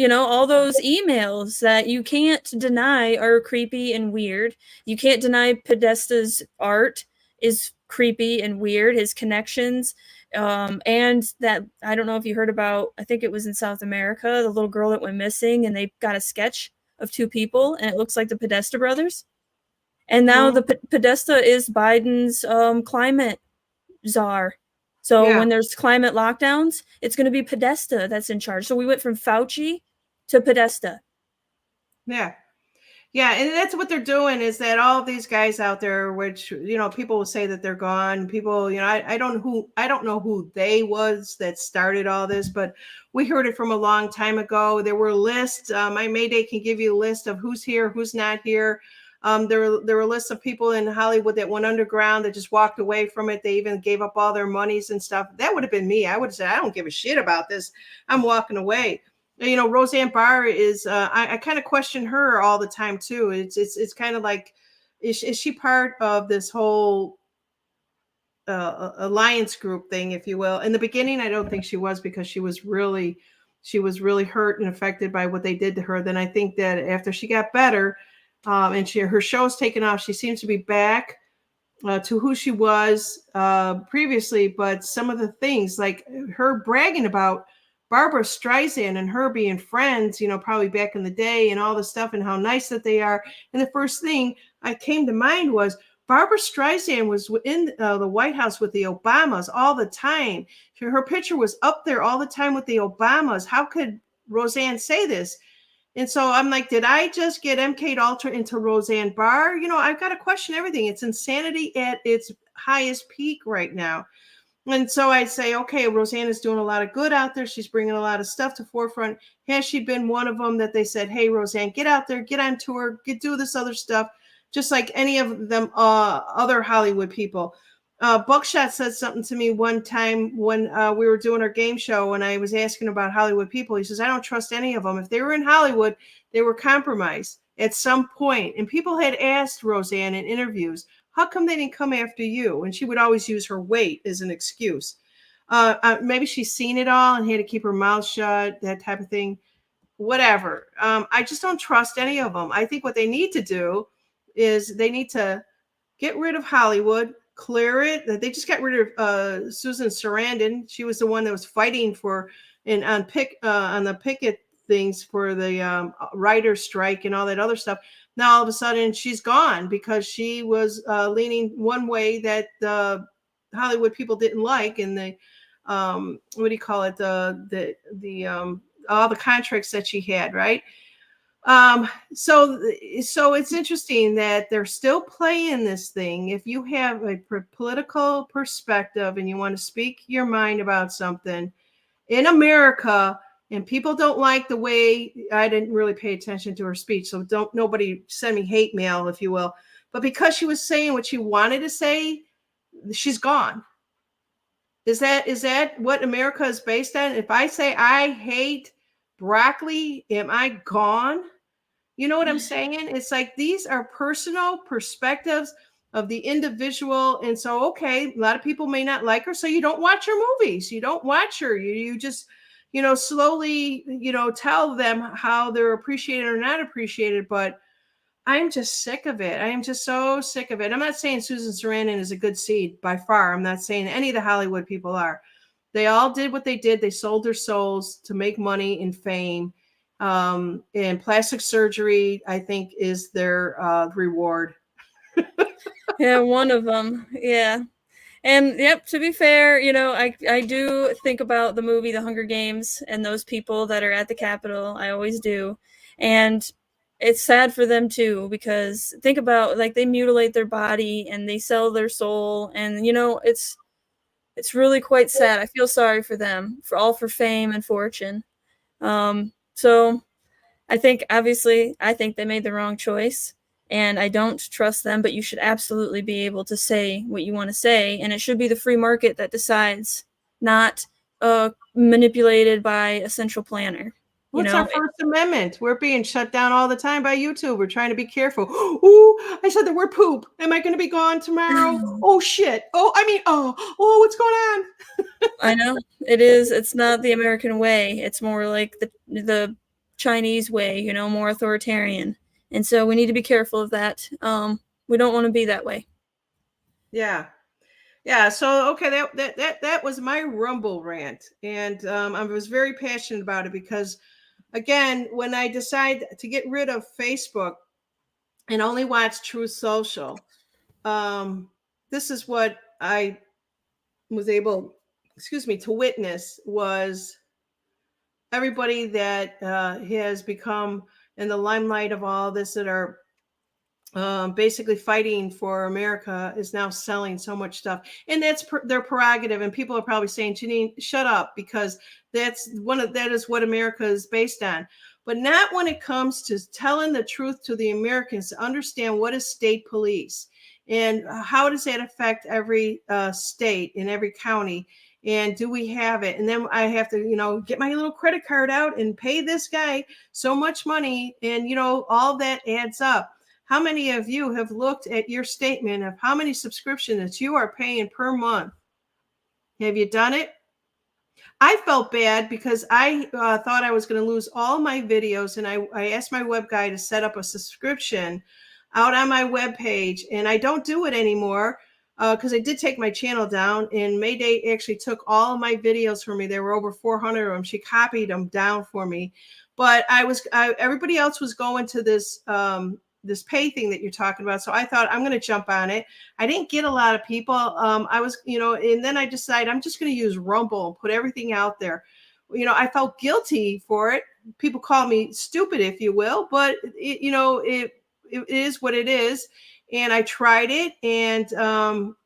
all those emails that you can't deny are creepy and weird. You can't deny Podesta's art is creepy and weird, his connections. And that, I don't know if you heard about, I think it was in South America, the little girl that went missing, and they got a sketch of 2 people, and it looks like the Podesta brothers. And now the Podesta is Biden's climate czar. So when there's climate lockdowns, it's going to be Podesta that's in charge. So we went from Fauci to Podesta. Yeah. Yeah, and that's what they're doing, is that all of these guys out there, which, people will say that they're gone. People, I don't know who they was that started all this, but we heard it from a long time ago. There were lists. My Mayday can give you a list of who's here, who's not here. There were lists of people in Hollywood that went underground, that just walked away from it. They even gave up all their monies and stuff. That would have been me. I would have said, I don't give a shit about this. I'm walking away. Roseanne Barr is, I kind of question her all the time too. It's kind of like, is she part of this whole alliance group thing, if you will? In the beginning, I don't think she was, because she was really hurt and affected by what they did to her. Then I think that after she got better, and her show's taken off, she seems to be back to who she was previously. But some of the things, like her bragging about Barbara Streisand and her being friends, probably back in the day, and all the stuff, and how nice that they are. And the first thing I came to mind was, Barbara Streisand was in the White House with the Obamas all the time. Her picture was up there all the time with the Obamas. How could Roseanne say this? And so I'm like, did I just get MK Ultra into Roseanne Barr? I've got to question everything. It's insanity at its highest peak right now. And so I say, okay, Roseanne is doing a lot of good out there. She's bringing a lot of stuff to forefront. Has she been one of them that they said, hey, Roseanne, get out there, get on tour, do this other stuff, just like any of them other Hollywood people? Buckshot said something to me one time when we were doing our game show, and I was asking about Hollywood people. He says, I don't trust any of them. If they were in Hollywood, they were compromised at some point. And people had asked Roseanne in interviews, how come they didn't come after you? And she would always use her weight as an excuse. Maybe she's seen it all and had to keep her mouth shut, that type of thing. Whatever. I just don't trust any of them. I think what they need to do is they need to get rid of Hollywood, clear it. They just got rid of Susan Sarandon. She was the one that was fighting for on the picket things for the writer's strike and all that other stuff. Now all of a sudden she's gone because she was leaning one way that the Hollywood people didn't like, and the what do you call it, the all the contracts that she had, right? So it's interesting that they're still playing this thing. If you have a political perspective and you want to speak your mind about something in America, and people don't like the way, I didn't really pay attention to her speech, so nobody send me hate mail, if you will. But because she was saying what she wanted to say, she's gone. Is that what America is based on? If I say I hate broccoli, am I gone? You know what I'm saying? It's like these are personal perspectives of the individual. And so, okay, a lot of people may not like her. So you don't watch her movies. You don't watch her. You just, slowly, tell them how they're appreciated or not appreciated. But I'm just sick of it. I am just so sick of it. I'm not saying Susan Sarandon is a good seed by far. I'm not saying any of the Hollywood people are. They all did what they did. They sold their souls to make money and fame. And plastic surgery, I think, is their reward. Yeah, one of them. Yeah. And yep, to be fair, I do think about the movie The Hunger Games and those people that are at the Capitol. I always do. And it's sad for them too, because think about, like, they mutilate their body and they sell their soul, and it's really quite sad. I feel sorry for them, for fame and fortune. So I think they made the wrong choice, and I don't trust them, but you should absolutely be able to say what you want to say, and it should be the free market that decides, not manipulated by a central planner. What's our First Amendment? We're being shut down all the time by YouTube. We're trying to be careful. Ooh, I said the word poop. Am I going to be gone tomorrow? Oh, shit. Oh, what's going on? I know. It is. It's not the American way. It's more like the Chinese way, more authoritarian. And so we need to be careful of that. We don't want to be that way. Yeah. Yeah. So, okay. That was my Rumble rant. And I was very passionate about it because, again, when I decide to get rid of Facebook and only watch Truth Social, this is what I was able, to witness was everybody that has become in the limelight of all this, that are basically fighting for America, is now selling so much stuff, and that's their prerogative. And people are probably saying, Janine, shut up, because that is what America is based on. But not when it comes to telling the truth to the Americans, to understand what is state police and how does that affect every state in every county. And do we have it? And then I have to, get my little credit card out and pay this guy so much money. And, all that adds up. How many of you have looked at your statement of how many subscriptions you are paying per month? Have you done it? I felt bad because I thought I was going to lose all my videos. And I asked my web guy to set up a subscription out on my web page. And I don't do it anymore because I did take my channel down. And Mayday actually took all of my videos for me. There were over 400 of them. She copied them down for me. But everybody else was going to this pay thing that you're talking about. So I thought, I'm going to jump on it. I didn't get a lot of people. I was, and then I decided I'm just going to use Rumble and put everything out there. I felt guilty for it. People call me stupid, if you will, but it is what it is. And I tried it, and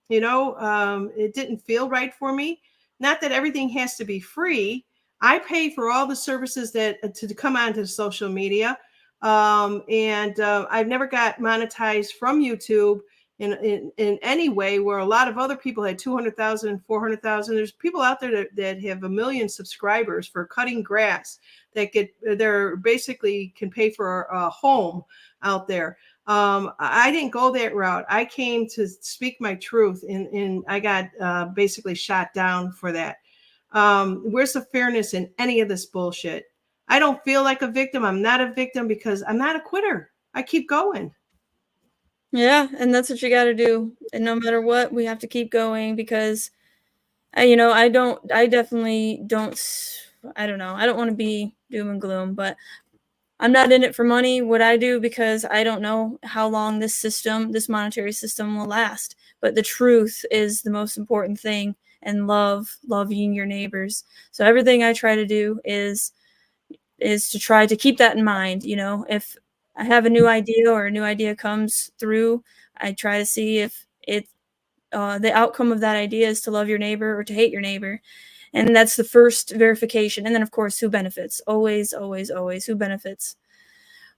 it didn't feel right for me. Not that everything has to be free. I pay for all the services that to come onto social media. And I've never got monetized from YouTube in any way, where a lot of other people had 200,000, 400,000. There's people out there that have 1 million subscribers for cutting grass that they're basically can pay for a home out there. I didn't go that route. I came to speak my truth, and I got basically shot down for that. Where's the fairness in any of this bullshit? I don't feel like a victim. I'm not a victim because I'm not a quitter. I keep going. Yeah, and that's what you got to do. And no matter what, we have to keep going because, I definitely don't, I don't know. I don't want to be doom and gloom, but I'm not in it for money. What I do, because I don't know how long this monetary system will last. But the truth is the most important thing, and loving your neighbors. So everything I try to do is to try to keep that in mind. If I have a new idea or a new idea comes through, I try to see if the outcome of that idea is to love your neighbor or to hate your neighbor. And that's the first verification. And then, of course, who benefits? Always, always, always, who benefits?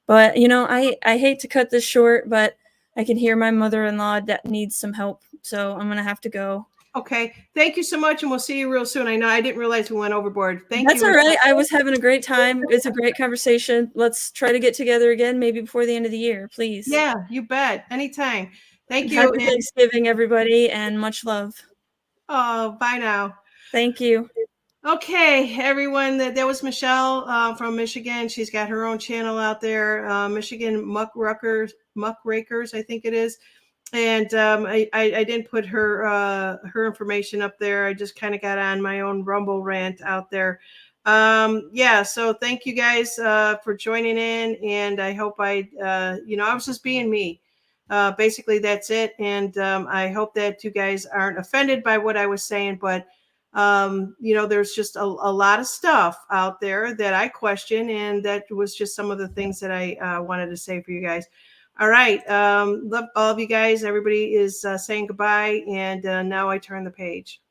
But, I hate to cut this short, but I can hear my mother-in-law that needs some help. So I'm going to have to go. Okay. Thank you so much, and we'll see you real soon. I know I didn't realize we went overboard. Thank That's you. all right. I was having a great time. It's a great conversation. Let's try to get together again, maybe before the end of the year, please. Yeah, you bet. Anytime. Thank you. Happy Thanksgiving, everybody, and much love. Oh, bye now. Thank you. Okay, everyone. That was Michelle from Michigan. She's got her own channel out there, Michigan Muckrakers, I think it is. And I didn't put her information up there. I just kind of got on my own Rumble rant out there. Yeah, so thank you guys for joining in, and I hope I was just being me. Basically, that's it. And I hope that you guys aren't offended by what I was saying, but there's just a lot of stuff out there that I question, and that was just some of the things that I wanted to say for you guys. All right. Love all of you guys. Everybody is saying goodbye. And now I turn the page.